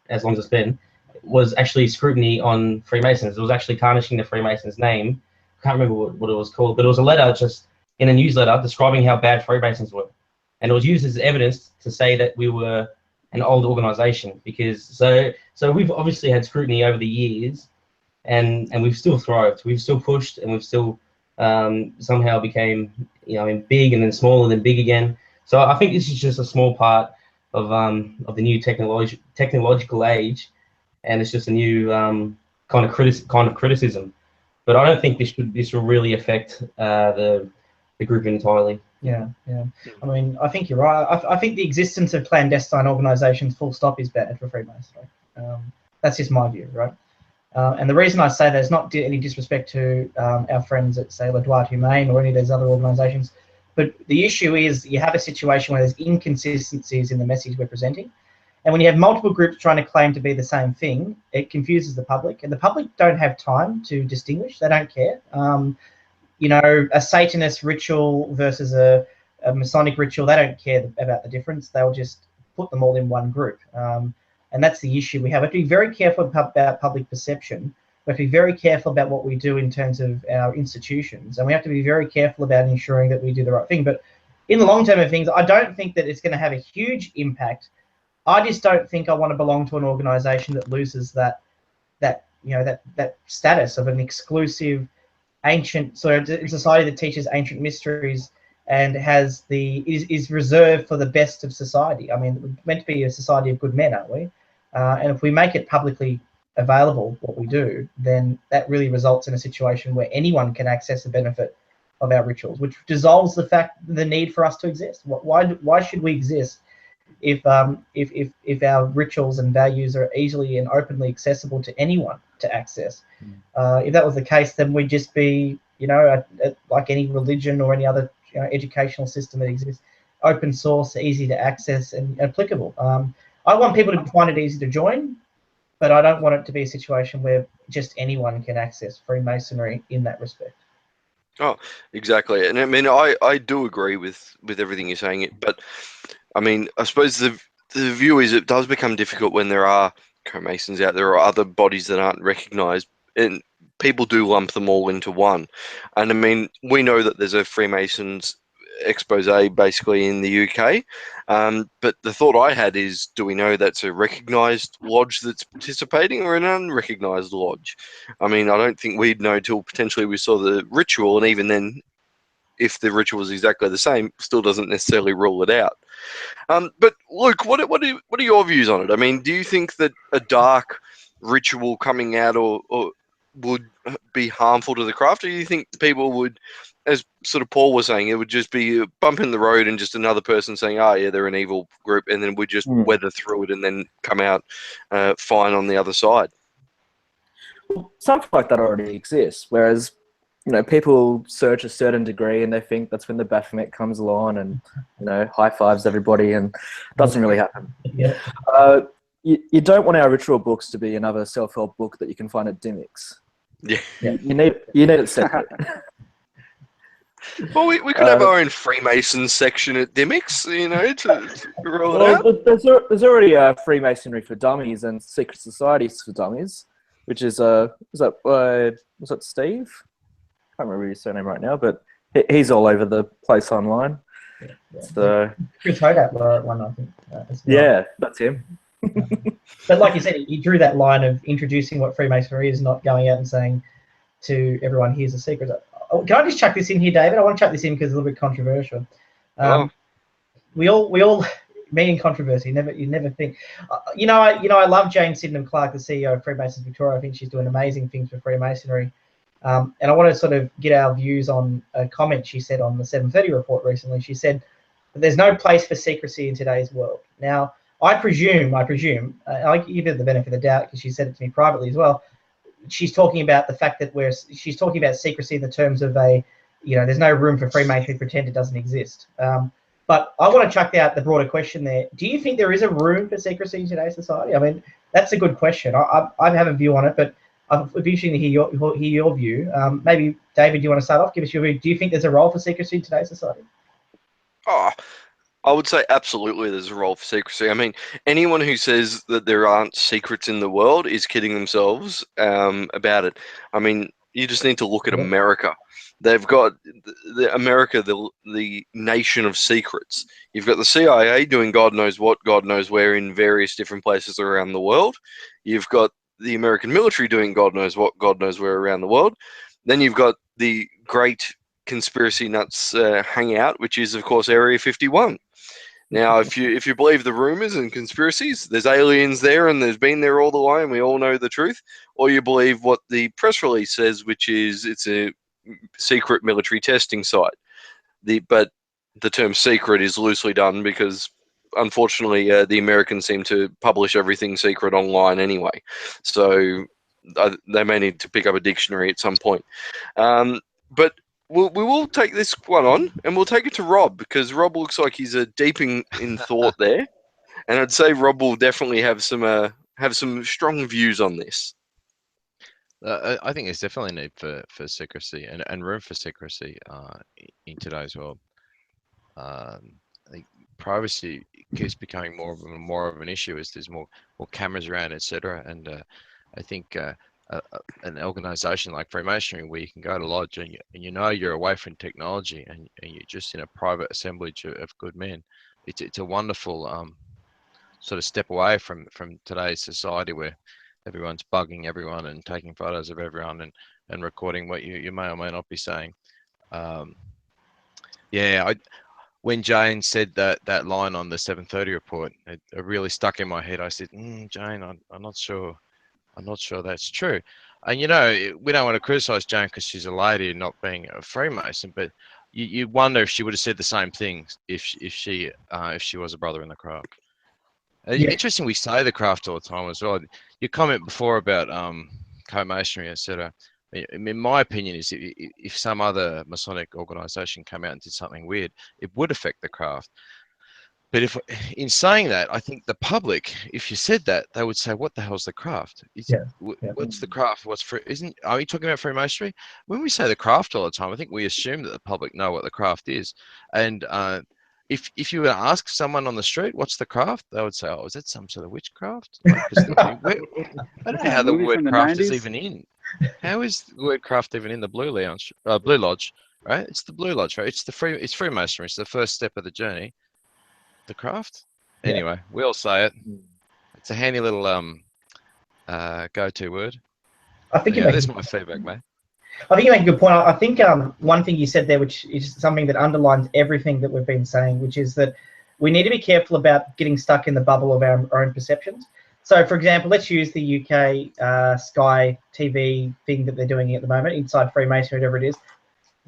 as long as it's been, was actually scrutiny on Freemasons. It was actually tarnishing the Freemasons' name. I can't remember what it was called, but it was a letter just in a newsletter describing how bad Freemasons were, and it was used as evidence to say that we were an old organisation. Because so we've obviously had scrutiny over the years, and we've still thrived. We've still pushed, and we've still somehow became big and then small and then big again. So I think this is just a small part of the new technological age, and it's just a new kind of criticism. But I don't think this will really affect the group entirely. Yeah. I mean, I think you're right. I think the existence of clandestine organisations, full stop, is bad for Freemasonry. That's just my view, right? And the reason I say that is not any disrespect to our friends at, say, La Droite Humaine or any of those other organisations, but the issue is you have a situation where there's inconsistencies in the message we're presenting. And when you have multiple groups trying to claim to be the same thing, it confuses the public. And the public don't have time to distinguish. They don't care. A Satanist ritual versus a Masonic ritual, they don't care about the difference. They'll just put them all in one group. And that's the issue we have. We have to be very careful about public perception. We have to be very careful about what we do in terms of our institutions. And we have to be very careful about ensuring that we do the right thing. But in the long term of things, I don't think that it's going to have a huge impact. I just don't think I want to belong to an organisation that loses that status of an exclusive, ancient society that teaches ancient mysteries and is reserved for the best of society. I mean, we're meant to be a society of good men, aren't we? And if we make it publicly available what we do, then that really results in a situation where anyone can access the benefit of our rituals, which dissolves the need for us to exist. Why should we exist if our rituals and values are easily and openly accessible to anyone to access? If that was the case, then we'd just be, like any religion or any other educational system that exists, open source, easy to access, and applicable. I want people to find it easy to join, but I don't want it to be a situation where just anyone can access Freemasonry in that respect. Oh, exactly. And I mean, I do agree with everything you're saying, but I mean, I suppose the view is it does become difficult when there are co-masons out there or other bodies that aren't recognised, and people do lump them all into one. And I mean, we know that there's a Freemasons expose basically in the UK, but the thought I had is, do we know that's a recognised lodge that's participating or an unrecognised lodge? I mean, I don't think we'd know till potentially we saw the ritual, and even then, if the ritual is exactly the same, still doesn't necessarily rule it out. But Luke, what are your views on it? I mean, do you think that a dark ritual coming out or would be harmful to the craft, or do you think people would, as sort of Paul was saying, it would just be a bump in the road and just another person saying, oh yeah, they're an evil group, and then we just weather through it and then come out fine on the other side? Well, something like that already exists, whereas people search a certain degree and they think that's when the Baphomet comes along and high fives everybody, and it doesn't really happen. Yeah. You don't want our ritual books to be another self-help book that you can find at Dymocks. Yeah. You need it separate. Well, we could have our own Freemason section at Dymocks, to roll it out. There's already a Freemasonry for Dummies and Secret Societies for Dummies, which is was that Steve? I can't remember his surname right now, but he's all over the place online. Yeah. So Chris Hogarth one, I think. Yeah, that's him. But like you said, he drew that line of introducing what Freemasonry is, not going out and saying to everyone, here's a secret. Can I just chuck this in here, David? I want to chuck this in because it's a little bit controversial. We all mean controversy. You never think. I love Jane Sydenham Clark, the CEO of Freemasons Victoria. I think she's doing amazing things for Freemasonry. And I want to sort of get our views on a comment she said on the 7:30 report recently. She said, there's no place for secrecy in today's world. Now, I presume, I give her the benefit of the doubt because she said it to me privately as well. She's talking about the fact that she's talking about secrecy in the terms of there's no room for Freemasonry to pretend it doesn't exist. But I want to chuck out the broader question there. Do you think there is a room for secrecy in today's society? I mean, that's a good question. I have a view on it, but it'd be interesting to hear your view. Maybe, David, do you want to start off? Give us your view. Do you think there's a role for secrecy in today's society? Oh, I would say absolutely there's a role for secrecy. I mean, anyone who says that there aren't secrets in the world is kidding themselves about it. I mean, you just need to look at America. They've got America, the nation of secrets. You've got the CIA doing God knows what, God knows where in various different places around the world. You've got the American military doing God knows what, God knows where around the world. Then you've got the great conspiracy nuts hangout, which is, of course, Area 51. Now, if you believe the rumors and conspiracies, there's aliens there and there's been there all the way and we all know the truth, or you believe what the press release says, which is it's a secret military testing site. But the term secret is loosely done because, unfortunately, the Americans seem to publish everything secret online anyway. So they may need to pick up a dictionary at some point. But we will take this one on, and we'll take it to Rob, because Rob looks like he's deep in thought there. And I'd say Rob will definitely have some strong views on this. I think there's definitely a need for secrecy and room for secrecy in today's world. I think privacy keeps becoming more of an issue as there's more cameras around, etc. And I think an organization like Freemasonry, where you can go to lodge and you know you're away from technology and you're just in a private assemblage of good men, it's a wonderful sort of step away from today's society where everyone's bugging everyone and taking photos of everyone and recording what you may or may not be saying. When Jane said that line on the 7:30 report, it really stuck in my head. I said, Jane, I'm not sure that's true. And we don't want to criticize Jane because she's a lady and not being a Freemason, but you wonder if she would have said the same things if she was a brother in the craft. Interesting, we say the craft all the time as well. Your comment before about co-masonry, etc. In my opinion, is if some other Masonic organization came out and did something weird, it would affect the craft. But in saying that, I think the public, if you said that, they would say, "What the hell's the craft? What's the craft? Are you talking about Freemasonry?" When we say the craft all the time, I think we assume that the public know what the craft is. And if you were to ask someone on the street, "What's the craft?" they would say, "Oh, is that some sort of witchcraft?" I don't know how the word craft is even in. How is the word craft even in the Blue Lodge? Right? It's the Blue Lodge, right? It's Freemasonry. It's the first step of the journey. The craft. Anyway, we all say it. It's a handy little go-to word. I think there's my feedback, mate. I think you make a good point. I think one thing you said there, which is something that underlines everything that we've been saying, which is that we need to be careful about getting stuck in the bubble of our own perceptions. So, for example, let's use the UK Sky TV thing that they're doing at the moment, Inside Freemasonry, whatever it is.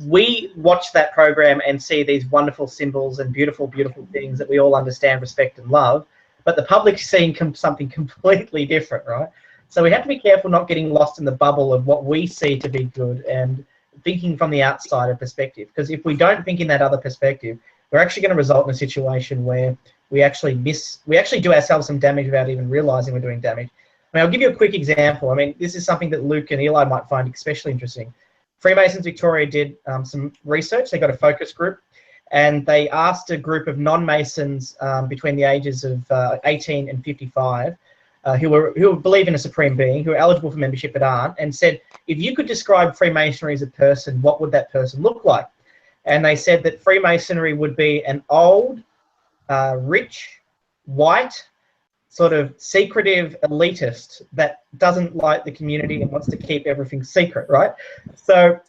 We watch that program and see these wonderful symbols and beautiful, beautiful things that we all understand, respect, and love, but the public's seeing something completely different, right? So we have to be careful not getting lost in the bubble of what we see to be good and thinking from the outsider perspective. Because if we don't think in that other perspective, we're actually going to result in a situation where we actually do ourselves some damage without even realizing we're doing damage. I mean, I'll give you a quick example. I mean, this is something that Luke and Eli might find especially interesting. Freemasons Victoria did some research. They got a focus group, and they asked a group of non-Masons between the ages of 18 and 55 who believe in a supreme being, who are eligible for membership but aren't, and said, if you could describe Freemasonry as a person, what would that person look like? And they said that Freemasonry would be an old, rich, white, sort of secretive elitist that doesn't like the community and wants to keep everything secret, right? So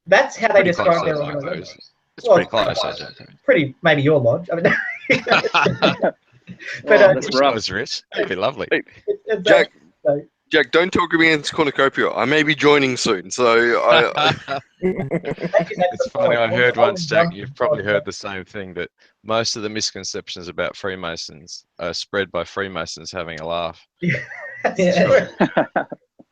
that's how they describe their organization. It's pretty close. Pretty, maybe your lodge. I mean, but that's rough. Was rich. It'd be lovely. Jack, don't talk against cornucopia. I may be joining soon, so It's funny. I heard once, Jack. You've probably heard the same thing, that most of the misconceptions about Freemasons are spread by Freemasons having a laugh. Yeah.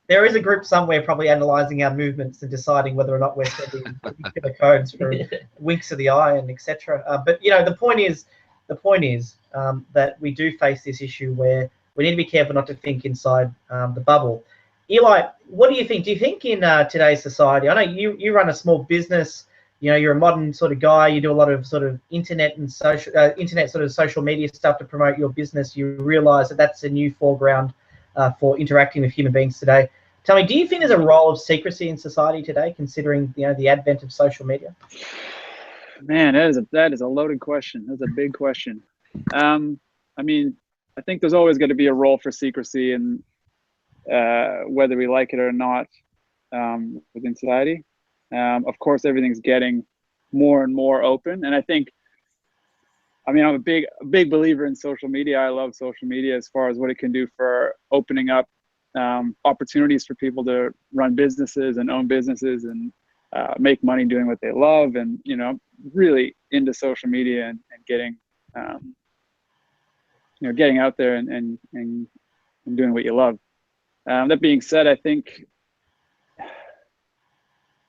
There is a group somewhere probably analysing our movements and deciding whether or not we're sending particular codes for winks of the eye and etc. But you know, the point is that we do face this issue where we need to be careful not to think inside the bubble. Eli, what do you think? Do you think in today's society? I know you run a small business. You know, you're a modern sort of guy. You do a lot of sort of internet sort of social media stuff to promote your business. You realise that that's a new foreground for interacting with human beings today. Tell me, do you think there's a role of secrecy in society today, considering the advent of social media? Man, that is a loaded question. That's a big question. I mean, I think there's always going to be a role for secrecy, and whether we like it or not, within society. Of course, everything's getting more and more open, and I'm a big believer in social media. I love social media as far as what it can do for opening up opportunities for people to run businesses and own businesses and make money doing what they love, and really into social media and getting getting out there and doing what you love. That being said, I think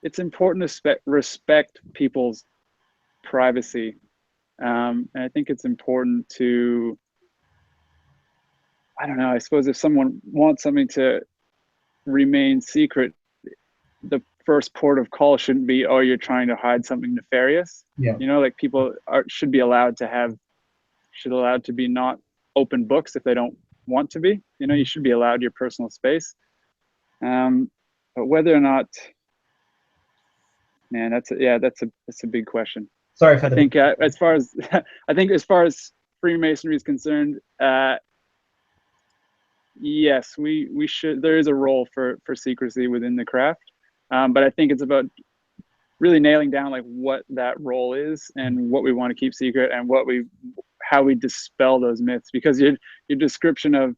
it's important to respect people's privacy. And I think it's important to, I don't know, I suppose if someone wants something to remain secret, the first port of call shouldn't be, oh, you're trying to hide something nefarious. Yeah. Like people should be allowed to be not open books if they don't want to be. You should be allowed your personal space. But whether or not, man, that's a big question. Sorry for I think as far as Freemasonry is concerned, yes, we should. There is a role for secrecy within the craft, but I think it's about really nailing down like what that role is and what we want to keep secret and how we dispel those myths. Because your description of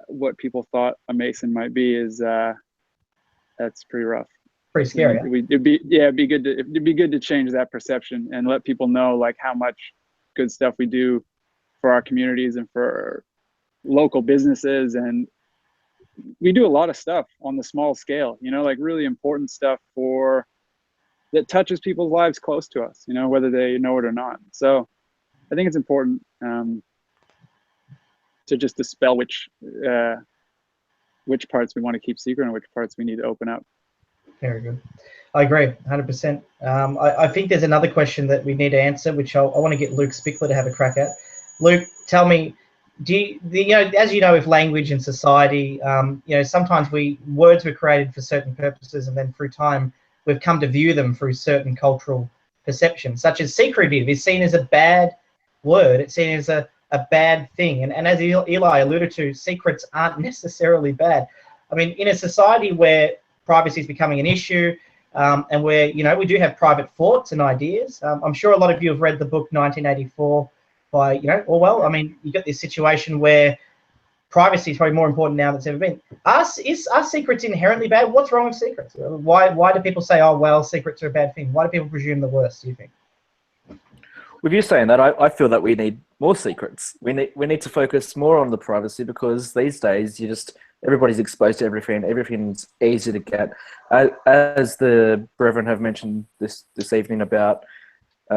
what people thought a Mason might be is that's pretty rough. Pretty scary. It'd be good to change that perception and let people know like how much good stuff we do for our communities and for local businesses, and we do a lot of stuff on the small scale. Like really important stuff that touches people's lives close to us. Whether they know it or not. So I think it's important to just dispel which parts we want to keep secret and which parts we need to open up. Very good. I agree, 100%. I think there's another question that we need to answer, which I want to get Luke Spickler to have a crack at. Luke, tell me, as you know, with language and society, sometimes words were created for certain purposes, and then through time, we've come to view them through certain cultural perceptions, such as secretive is seen as a bad word. It's seen as a bad thing. And as Eli alluded to, secrets aren't necessarily bad. I mean, in a society where privacy is becoming an issue, and where we do have private thoughts and ideas. I'm sure a lot of you have read the book 1984 by Orwell. I mean, you got this situation where privacy is probably more important now than it's ever been. Are secrets inherently bad? What's wrong with secrets? Why do people say, oh well, secrets are a bad thing? Why do people presume the worst, do you think? With you saying that, I feel that we need more secrets. We need to focus more on the privacy, because these days everybody's exposed to everything. Everything's easy to get. As the brethren have mentioned this evening about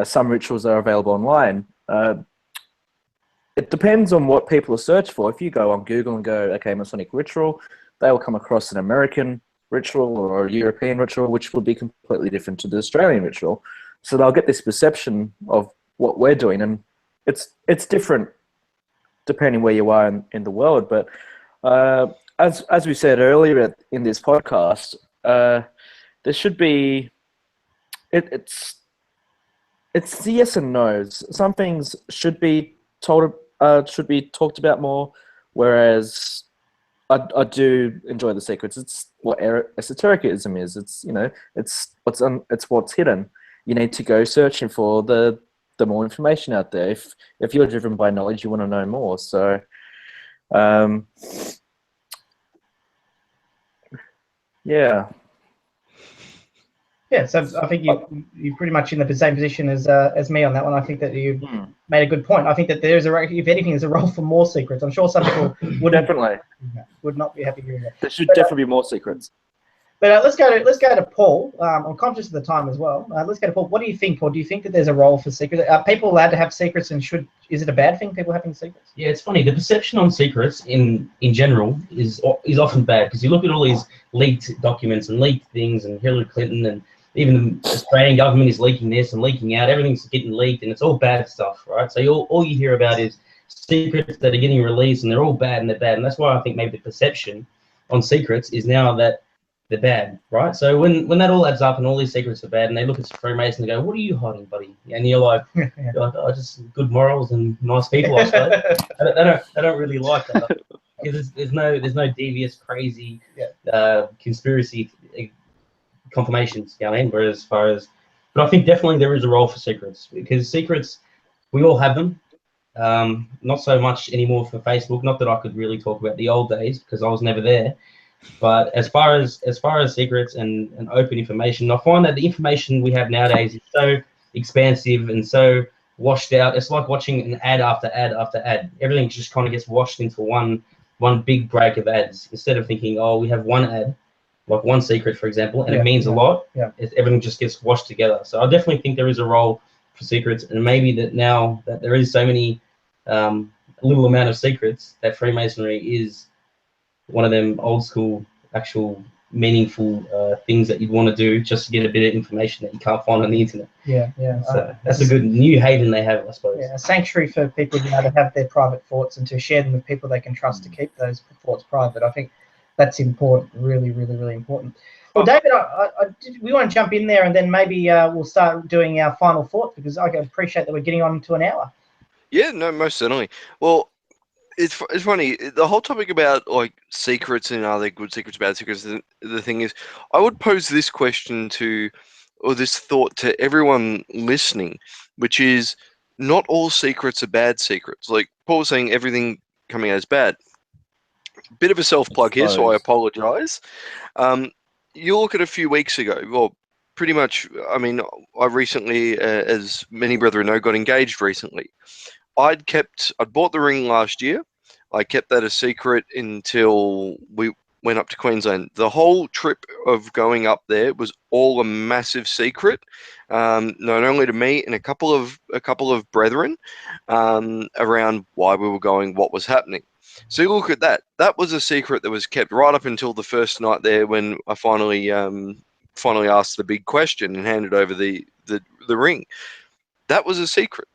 some rituals are available online. It depends on what people are searching for. If you go on Google and go, okay, Masonic ritual, they will come across an American ritual or a European ritual, which will be completely different to the Australian ritual. So they'll get this perception of what we're doing, and it's different depending where you are in the world. But as we said earlier in this podcast, there should be it's yes and no's. Some things should be talked about more, whereas I do enjoy the secrets. It's what esotericism is. It's what's hidden. You need to go searching for the more information out there. If you're driven by knowledge, you want to know more. So, yeah. Yeah, so I think you're pretty much in the same position as me on that one. I think that you've made a good point. I think that there's if anything, there's a role for more secrets. I'm sure some people would not be happy hearing that. There should definitely be more secrets. But let's go to Paul. I'm conscious of the time as well. Let's go to Paul. What do you think, Paul? Do you think that there's a role for secrets? Are people allowed to have secrets, and is it a bad thing, people having secrets? Yeah, it's funny. The perception on secrets in general is often bad, because you look at all these leaked documents and leaked things, and Hillary Clinton and even the Australian government is leaking this and leaking out. Everything's getting leaked, and it's all bad stuff, right? So all you hear about is secrets that are getting released, and they're all bad and they're bad. And that's why I think maybe the perception on secrets is now that they're bad, right? So when that all adds up and all these secrets are bad, and they look at Freemason and go, "What are you hiding, buddy?" And you're like, "Oh, just good morals and nice people, I suppose." They don't really like that. There's no devious, crazy conspiracy confirmations going in. Whereas but I think definitely there is a role for secrets, because secrets, we all have them. Not so much anymore for Facebook. Not that I could really talk about the old days, because I was never there. But as far as secrets and open information, I find that the information we have nowadays is so expansive and so washed out. It's like watching an ad after ad after ad. Everything just kind of gets washed into one big break of ads, instead of thinking, oh, we have one ad, like one secret, for example, and it means a lot. Yeah. Everything just gets washed together. So I definitely think there is a role for secrets, and maybe that now that there is so many little amount of secrets, that Freemasonry is one of them old school, actual meaningful things that you'd want to do just to get a bit of information that you can't find on the internet. Yeah. So that's a good new haven they have, I suppose. Yeah, a sanctuary for people to have their private thoughts and to share them with people they can trust to keep those thoughts private. I think that's important, really, really, really important. Well, David, we want to jump in there, and then maybe we'll start doing our final thoughts, because I appreciate that we're getting on to an hour. Yeah, no, most certainly. Well, it's funny, the whole topic about like secrets and are they good secrets, bad secrets. The thing is, I would pose this question or this thought to everyone listening, which is, not all secrets are bad secrets. Like Paul was saying, everything coming out is bad. Bit of a self-plug here, so I apologize. You look at a few weeks ago, well, pretty much, I mean, I recently, as many brethren know, got engaged recently. I'd bought the ring last year. I kept that a secret until we went up to Queensland. The whole trip of going up there was all a massive secret, not only to me and a couple of brethren, around why we were going, what was happening. So you look at that. That was a secret that was kept right up until the first night there, when I finally asked the big question and handed over the ring. That was a secret.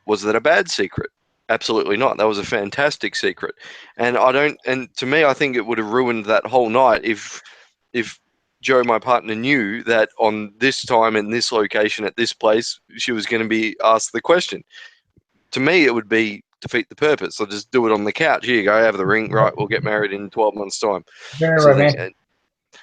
Was that a bad secret? Absolutely not. That was a fantastic secret. And to me, I think it would have ruined that whole night if Joe, my partner, knew that on this time in this location at this place, she was going to be asked the question. To me, it would be defeat the purpose. I'll just do it on the couch. Here you go, have the ring. Right, we'll get married in 12 months' time. Very romantic.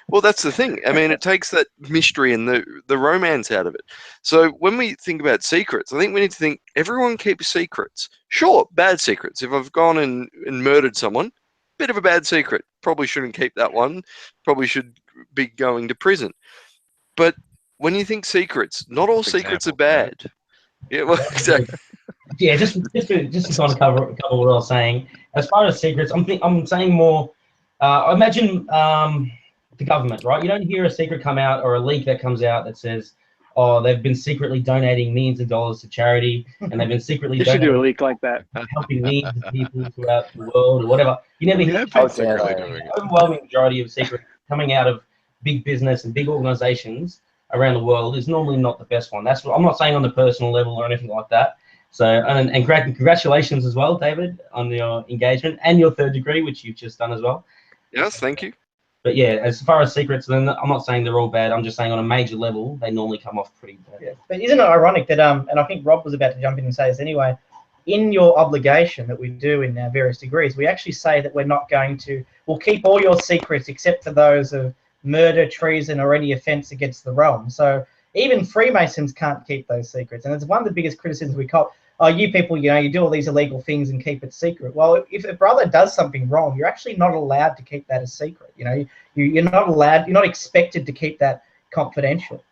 Well, that's the thing. I mean, it takes that mystery and the romance out of it. So when we think about secrets, I think we need to think everyone keeps secrets. Sure, bad secrets. If I've gone and murdered someone, bit of a bad secret. Probably shouldn't keep that one. Probably should be going to prison. But when you think secrets, not all secrets are bad. Yeah, well, exactly. Yeah, just to kind of cover what I was saying. As far as secrets, I'm saying more. Imagine the government, right? You don't hear a secret come out or a leak that comes out that says, "Oh, they've been secretly donating millions of dollars to charity, and they've been secretly you should do a leak like that, helping needs of people throughout the world," or whatever. You never hear the overwhelming majority of secrets coming out of big business and big organizations around the world is normally not the best one. That's what I'm not saying on the personal level or anything like that. So, and congratulations as well, David, on your engagement and your third degree, which you've just done as well. Yes, thank you. But yeah, as far as secrets, then I'm not saying they're all bad. I'm just saying on a major level, they normally come off pretty bad. Yeah. But isn't it ironic that, and I think Rob was about to jump in and say this anyway, in your obligation that we do in our various degrees, we actually say that we'll keep all your secrets except for those of murder, treason, or any offense against the realm. So even Freemasons can't keep those secrets. And it's one of the biggest criticisms we call, oh, you people, you do all these illegal things and keep it secret. Well, if a brother does something wrong, you're actually not allowed to keep that a secret. You're not allowed, you're not expected to keep that confidential.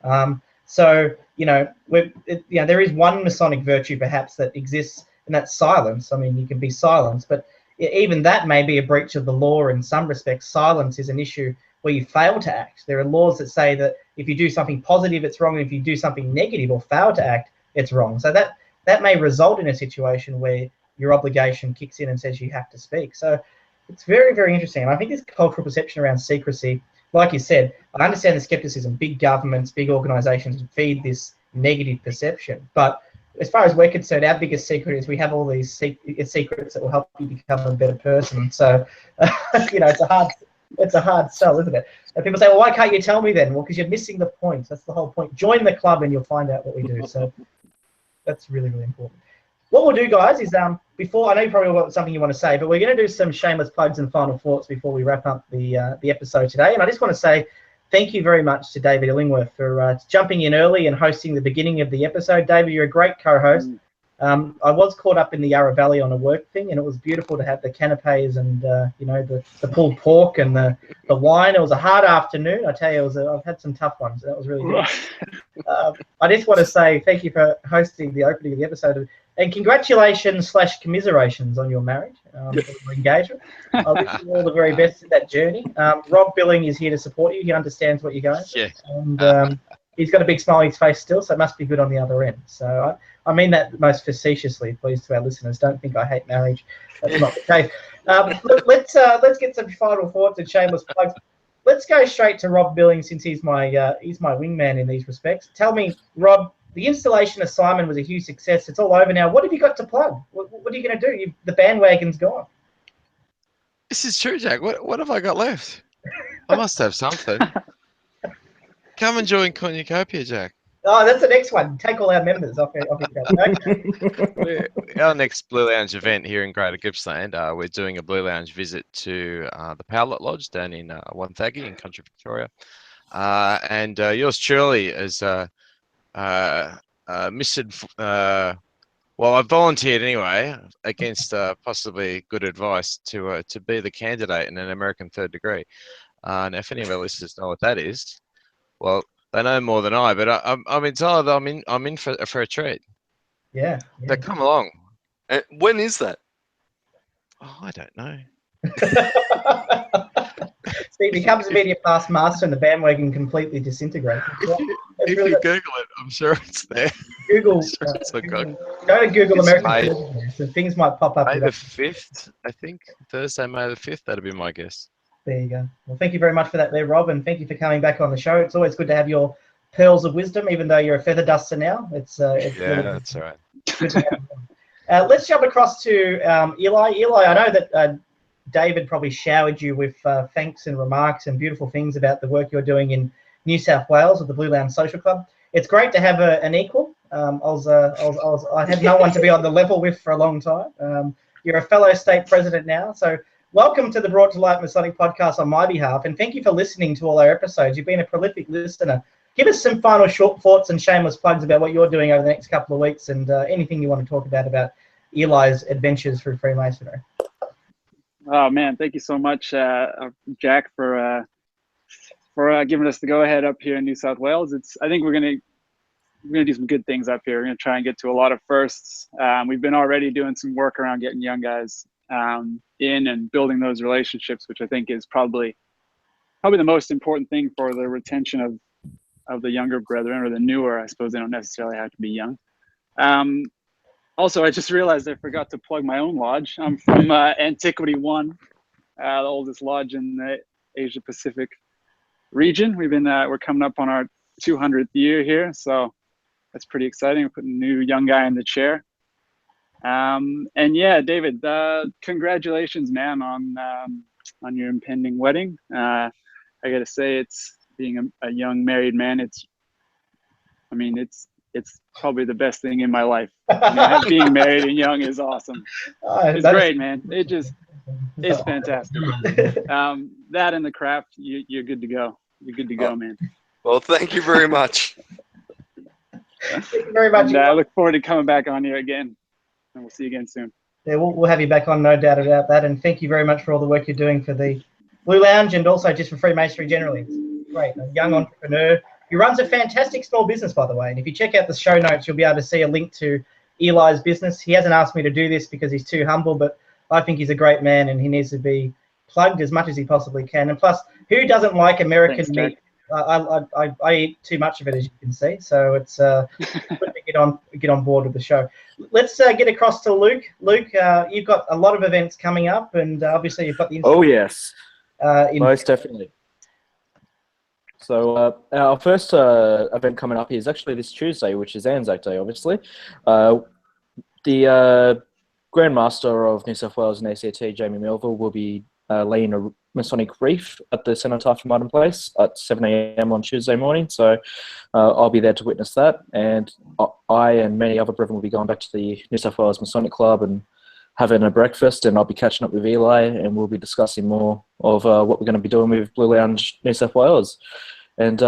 So, there is one Masonic virtue perhaps that exists, and that's silence. I mean, you can be silenced, but even that may be a breach of the law in some respects. Silence is an issue where you fail to act. There are laws that say that if you do something positive, it's wrong, and if you do something negative or fail to act, it's wrong. So that may result in a situation where your obligation kicks in and says you have to speak. So it's very, very interesting. And I think this cultural perception around secrecy, like you said, I understand the skepticism. Big governments, big organizations feed this negative perception. But as far as we're concerned, our biggest secret is we have all these secrets that will help you become a better person. So, it's a hard sell, isn't it? And people say, well, why can't you tell me then? Well, because you're missing the point. That's the whole point. Join the club and you'll find out what we do. So that's really, really important. What we'll do, guys, is before, I know you probably got something you want to say, but we're going to do some shameless plugs and final thoughts before we wrap up the episode today. And I just want to say thank you very much to David Illingworth for jumping in early and hosting the beginning of the episode. David, you're a great co-host. I was caught up in the Yarra Valley on a work thing, and it was beautiful to have the canapes and the pulled pork and the wine. It was a hard afternoon. I tell you, I've had some tough ones. That was really good. I just want to say thank you for hosting the opening of the episode, and congratulations / commiserations on your marriage, your engagement. I wish you all the very best in that journey. Rob Billing is here to support you. He understands what you're going through. Yeah. And he's got a big smile on his face still, so it must be good on the other end. So I mean that most facetiously, please, to our listeners. Don't think I hate marriage. That's not the case. Let's get some final thoughts and shameless plugs. Let's go straight to Rob Billing, since he's my wingman in these respects. Tell me, Rob, the installation of Simon was a huge success. It's all over now. What have you got to plug? What are you going to do? The bandwagon's gone. This is true, Jack. What have I got left? I must have something. Come and join Cornucopia, Jack. Oh, that's the next one. Take all our members off your Our next Blue Lounge event here in Greater Gippsland, we're doing a Blue Lounge visit to the Powlett Lodge down in Wonthaggi in country Victoria. And yours truly is well, I volunteered anyway against possibly good advice to be the candidate in an American third degree. And if any of our listeners know what that is, well, they know more than I. But I'm entitled. I'm in for a treat. Yeah. So come along. When is that? Oh, I don't know. So he becomes a media past master and the bandwagon completely disintegrates. If you Google it, I'm sure it's there. Google. Go to Google American. So things might pop up. May the 5th, I think. Thursday, May the 5th. That'd be my guess. There you go. Well, thank you very much for that there, Rob, and thank you for coming back on the show. It's always good to have your pearls of wisdom, even though you're a feather duster now. It's really, that's all right. Good to have you. Let's jump across to Eli. Eli, I know that David probably showered you with thanks and remarks and beautiful things about the work you're doing in New South Wales with the Blue Lounge Social Club. It's great to have an equal. I had no one to be on the level with for a long time. You're a fellow state president now, so welcome to the Brought to Light Masonic Podcast on my behalf, and thank you for listening to all our episodes. You've been a prolific listener. Give us some final short thoughts and shameless plugs about what you're doing over the next couple of weeks, and anything you want to talk about Eli's adventures through Freemasonry. Oh man, thank you so much, Jack, for giving us the go-ahead up here in New South Wales. I think we're gonna do some good things up here. We're gonna try and get to a lot of firsts. We've been already doing some work around getting young guys in and building those relationships, which I think is probably the most important thing for the retention of the younger brethren, or the newer. I suppose they don't necessarily have to be young. Also, I just realized I forgot to plug my own lodge. I'm from Antiquity 1, the oldest lodge in the Asia Pacific region. We're coming up on our 200th year here, so that's pretty exciting. We're putting a new young guy in the chair. And yeah, David, congratulations, man, on your impending wedding. I gotta say, it's being a young married man. It's probably the best thing in my life. Being married and young is awesome. It's great, man. It's fantastic. That and the craft, you're good to go. You're good to go, man. Well, thank you very much. Thank you very much. And, I look forward to coming back on here again, and we'll see you again soon. Yeah, we'll have you back on, no doubt about that. And thank you very much for all the work you're doing for the Blue Lounge and also just for Freemasonry generally. It's great. A young entrepreneur He runs a fantastic small business, by the way. And if you check out the show notes, you'll be able to see a link to Eli's business. He hasn't asked me to do this because he's too humble, but I think he's a great man and he needs to be plugged as much as he possibly can. And plus, who doesn't like American meat? I eat too much of it, as you can see. So it's good to get on board with the show. Let's get across to Luke. Luke, you've got a lot of events coming up, and obviously you've got the. Oh yes, most definitely. So our first event coming up is actually this Tuesday, which is Anzac Day, obviously. The Grand Master of New South Wales and ACT, Jamie Melville, will be laying a Masonic wreath at the Cenotaph Martin Place at 7 a.m. on Tuesday morning. So I'll be there to witness that. And I and many other brethren will be going back to the New South Wales Masonic Club and having a breakfast, and I'll be catching up with Eli, and we'll be discussing more of what we're going to be doing with Blue Lounge New South Wales. And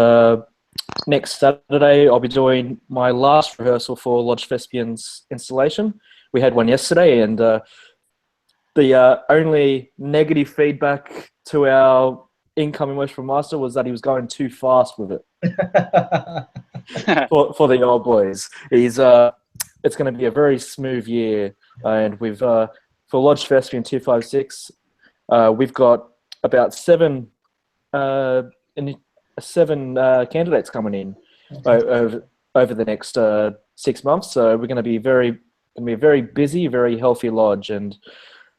next Saturday, I'll be doing my last rehearsal for Lodge Thespian's installation. We had one yesterday, and the only negative feedback to our incoming Western Master was that he was going too fast with it for the old boys. It's going to be a very smooth year, and we've for Lodge Thespian 256, we've got about seven candidates coming in over the next 6 months. So we're going to be a very busy, very healthy lodge. And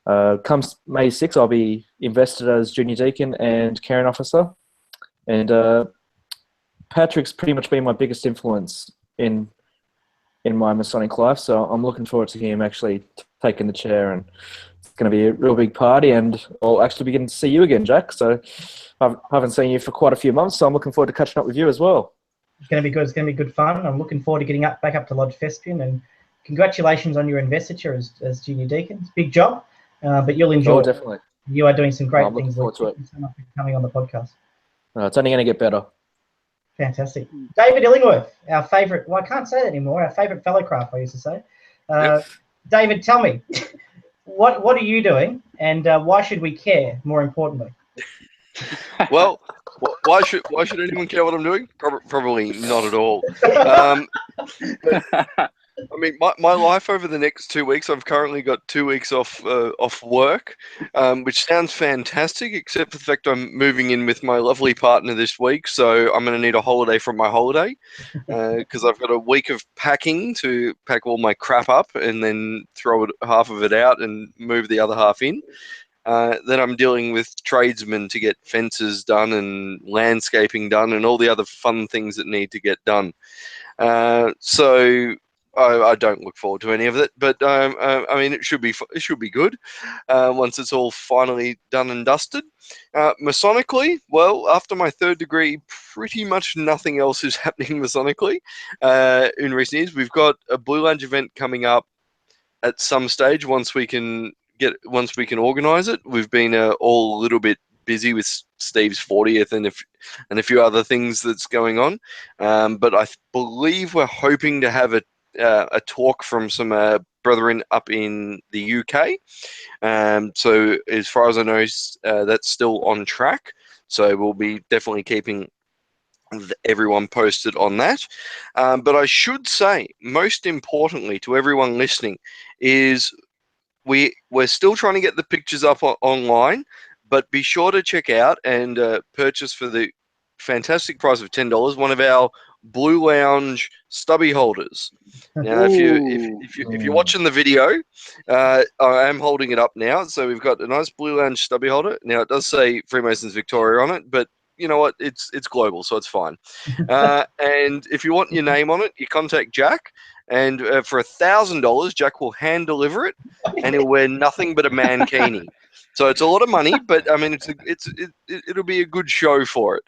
comes May 6th, I'll be invested as junior deacon and caring officer. And Patrick's pretty much been my biggest influence in my Masonic life. So I'm looking forward to him actually taking the chair, and it's going to be a real big party. And I'll actually be getting to see you again, Jack. So I haven't seen you for quite a few months, so I'm looking forward to catching up with you as well. It's going to be good. It's going to be good fun. I'm looking forward to getting back up to Lodge Thespian, and congratulations on your investiture as junior deacon. It's a big job, but you'll enjoy it. Definitely. You are doing some great things. Looking forward to it. So much for coming on the podcast. It's only going to get better. Fantastic. David Illingworth, our favourite, well, I can't say that anymore, our favourite fellow craft, I used to say. Yep. David, tell me, what are you doing, and why should we care, more importantly? Well, why should anyone care what I'm doing? Probably not at all. I mean, my life over the next 2 weeks, I've currently got 2 weeks off work, which sounds fantastic, except for the fact I'm moving in with my lovely partner this week, so I'm going to need a holiday from my holiday, because I've got a week of packing to pack all my crap up and then throw half of it out and move the other half in. Then I'm dealing with tradesmen to get fences done and landscaping done and all the other fun things that need to get done. So I don't look forward to any of it, but I mean, it should be good once it's all finally done and dusted. Masonically, well, after my third degree, pretty much nothing else is happening Masonically in recent years. We've got a Blue Lounge event coming up at some stage once we can organise it. We've been all a little bit busy with Steve's 40th and a few other things that's going on, but I believe we're hoping to have a talk from some brethren up in the UK. So as far as I know, that's still on track. So we'll be definitely keeping everyone posted on that. But I should say, most importantly to everyone listening, is we're still trying to get the pictures up online, but be sure to check out and purchase for the fantastic price of $10 one of our Blue Lounge stubby holders. Now, if you're watching the video, I am holding it up now. So we've got a nice Blue Lounge stubby holder. Now it does say Freemasons Victoria on it, but you know what? It's global, so it's fine. And if you want your name on it, you contact Jack. And for $1,000, Jack will hand deliver it, and he'll wear nothing but a mankini. So it's a lot of money, but I mean, it'll be a good show for it.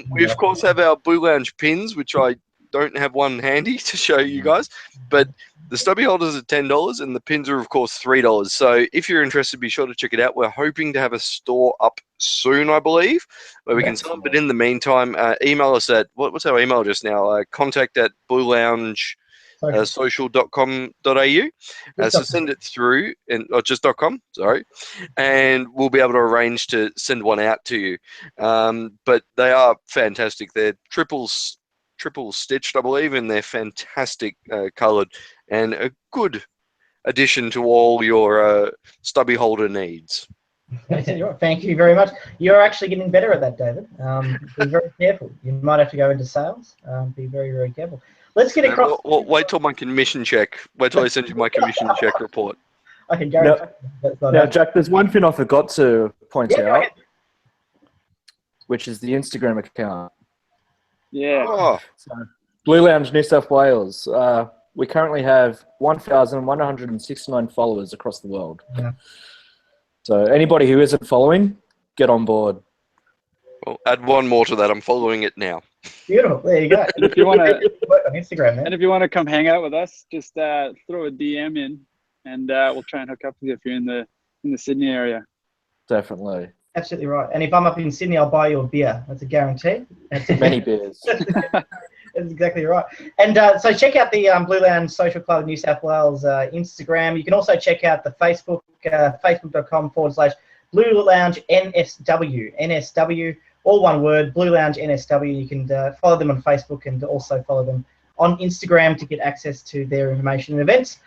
We of course have our Blue Lounge pins, which I don't have one handy to show you guys, but the stubby holders are $10 and the pins are of course $3. So if you're interested, be sure to check it out. We're hoping to have a store up soon, I believe, where we can sell them. But in the meantime, email us at what's our email just now? Contact at Blue Lounge. Social.com.au. So send it through, or just .com, sorry, and we'll be able to arrange to send one out to you. But they are fantastic. They're triple triple stitched, I believe, and they're fantastic coloured and a good addition to all your stubby holder needs. Thank you very much. You're actually getting better at that, David. Be very careful. You might have to go into sales. Be very, very careful. Let's get across. Well, wait till my commission check. Wait till I send you my commission check report. I can guarantee that's not Now, it. Jack, there's one thing I forgot to point Yeah, go out, ahead. which is the Instagram account. Yeah. Oh, So, Blue Lounge, New South Wales. We currently have 1,169 followers across the world. Yeah. So anybody who isn't following, get on board. well, add one more to that. I'm following it now. Beautiful. There you go. And if you want to, On Instagram, man. and if you want to come hang out with us, just throw a DM in, and we'll try and hook up with you if you're in the Sydney area. Definitely. Absolutely right. And if I'm up in Sydney, I'll buy you a beer. That's a guarantee. Many beers. That's exactly right. And so check out the Blue Lounge Social Club New South Wales Instagram. You can also check out the Facebook, facebook.com/Blue Lounge NSW, all one word, Blue Lounge NSW. You can follow them on Facebook and also follow them on Instagram to get access to their information and events.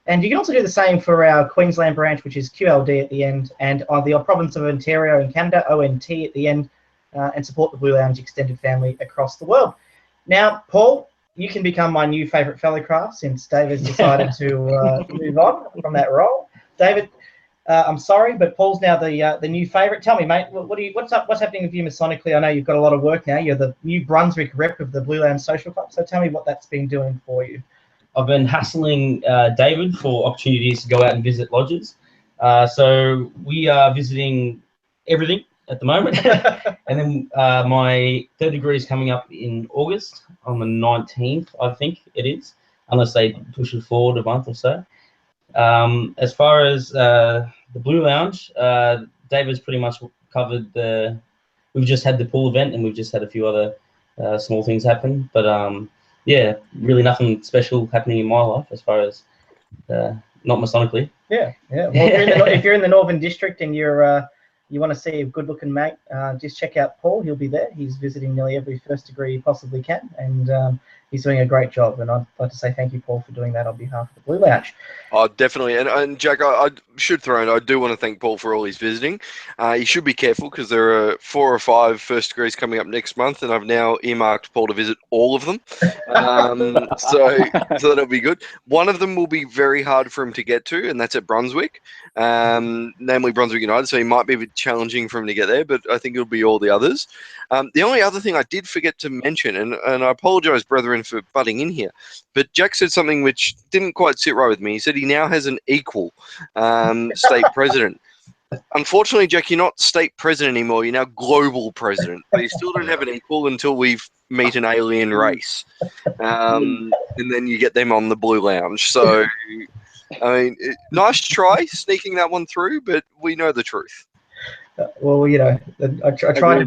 And you can also do the same for our Queensland branch, which is QLD at the end, and on the province of Ontario in Canada, ONT at the end, and support the Blue Lounge extended family across the world. Now, Paul, you can become my new favourite fellow craft since David's decided to move on from that role. David, I'm sorry, but Paul's now the new favourite. Tell me, mate, what's happening with you Masonically? I know you've got a lot of work now. You're the new Brunswick rep of the Blue Lounge Social Club. So tell me what that's been doing for you. I've been hassling David for opportunities to go out and visit lodges. So we are visiting everything at the moment. And then my third degree is coming up in August on the 19th, I think it is, unless they push it forward a month or so. As far as the Blue Lounge, David's pretty much covered we've just had the pool event and we've just had a few other small things happen. But yeah, really nothing special happening in my life as far as not Masonically. Yeah. Well, if you're in the Northern District and you want to see a good-looking mate, just check out Paul. He'll be there. He's visiting nearly every first degree he possibly can, and he's doing a great job. And I'd like to say thank you, Paul, for doing that on behalf of the Blue Lounge. Oh, definitely. And Jack, I should throw in, I do want to thank Paul for all his visiting. He should be careful because there are 4 or 5 first degrees coming up next month, and I've now earmarked Paul to visit all of them. So that'll be good. One of them will be very hard for him to get to, and that's at Brunswick, namely Brunswick United. So he might be a bit challenging for him to get there, but I think it'll be all the others. The only other thing I did forget to mention, and I apologise, brethren, for butting in here, but Jack said something which didn't quite sit right with me. He said he now has an equal state president. Unfortunately, Jack, you're not state president anymore. You're now global president, but you still don't have an equal until we meet an alien race, and then you get them on the Blue Lounge. So, I mean, nice try sneaking that one through, but we know the truth. Well, you know, I try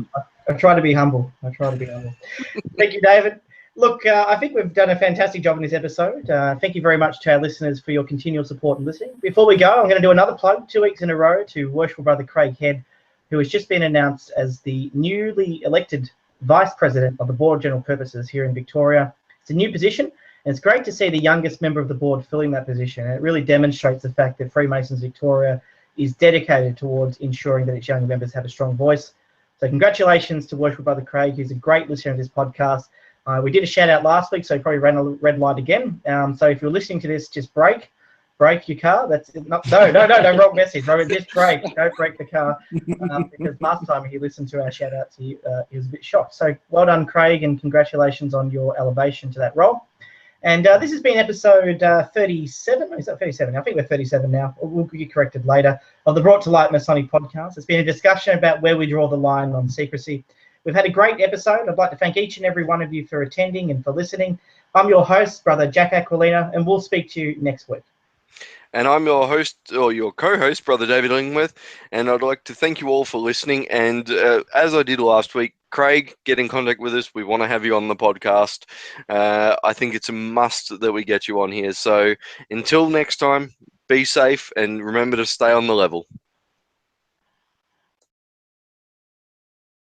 to be humble. Thank you, David. Look, I think we've done a fantastic job in this episode. Thank you very much to our listeners for your continual support and listening. Before we go, I'm going to do another plug 2 weeks in a row to Worshipful Brother Craig Head, who has just been announced as the newly elected Vice President of the Board of General Purposes here in Victoria. It's a new position, and it's great to see the youngest member of the board filling that position. And it really demonstrates the fact that Freemasons Victoria is dedicated towards ensuring that its young members have a strong voice. So congratulations to Worshipful Brother Craig, who's a great listener of this podcast. We did a shout out last week, so he probably ran a red light again. So if you're listening to this, just brake your car. That's it. No, wrong message. Just brake. Don't break the car. Because last time he listened to our shout out to you, he was a bit shocked. So well done, Craig, and congratulations on your elevation to that role. And this has been episode 37. Is that 37? I think we're 37 now. We'll get corrected later. Of the Brought to Light Masonic Podcast. It's been a discussion about where we draw the line on secrecy. We've had a great episode. I'd like to thank each and every one of you for attending and for listening. I'm your host, Brother Jack Aquilina, and we'll speak to you next week. And I'm your host, or your co-host, Brother David Illingworth, and I'd like to thank you all for listening. And as I did last week, Craig, get in contact with us. We want to have you on the podcast. I think it's a must that we get you on here. So until next time, be safe and remember to stay on the level.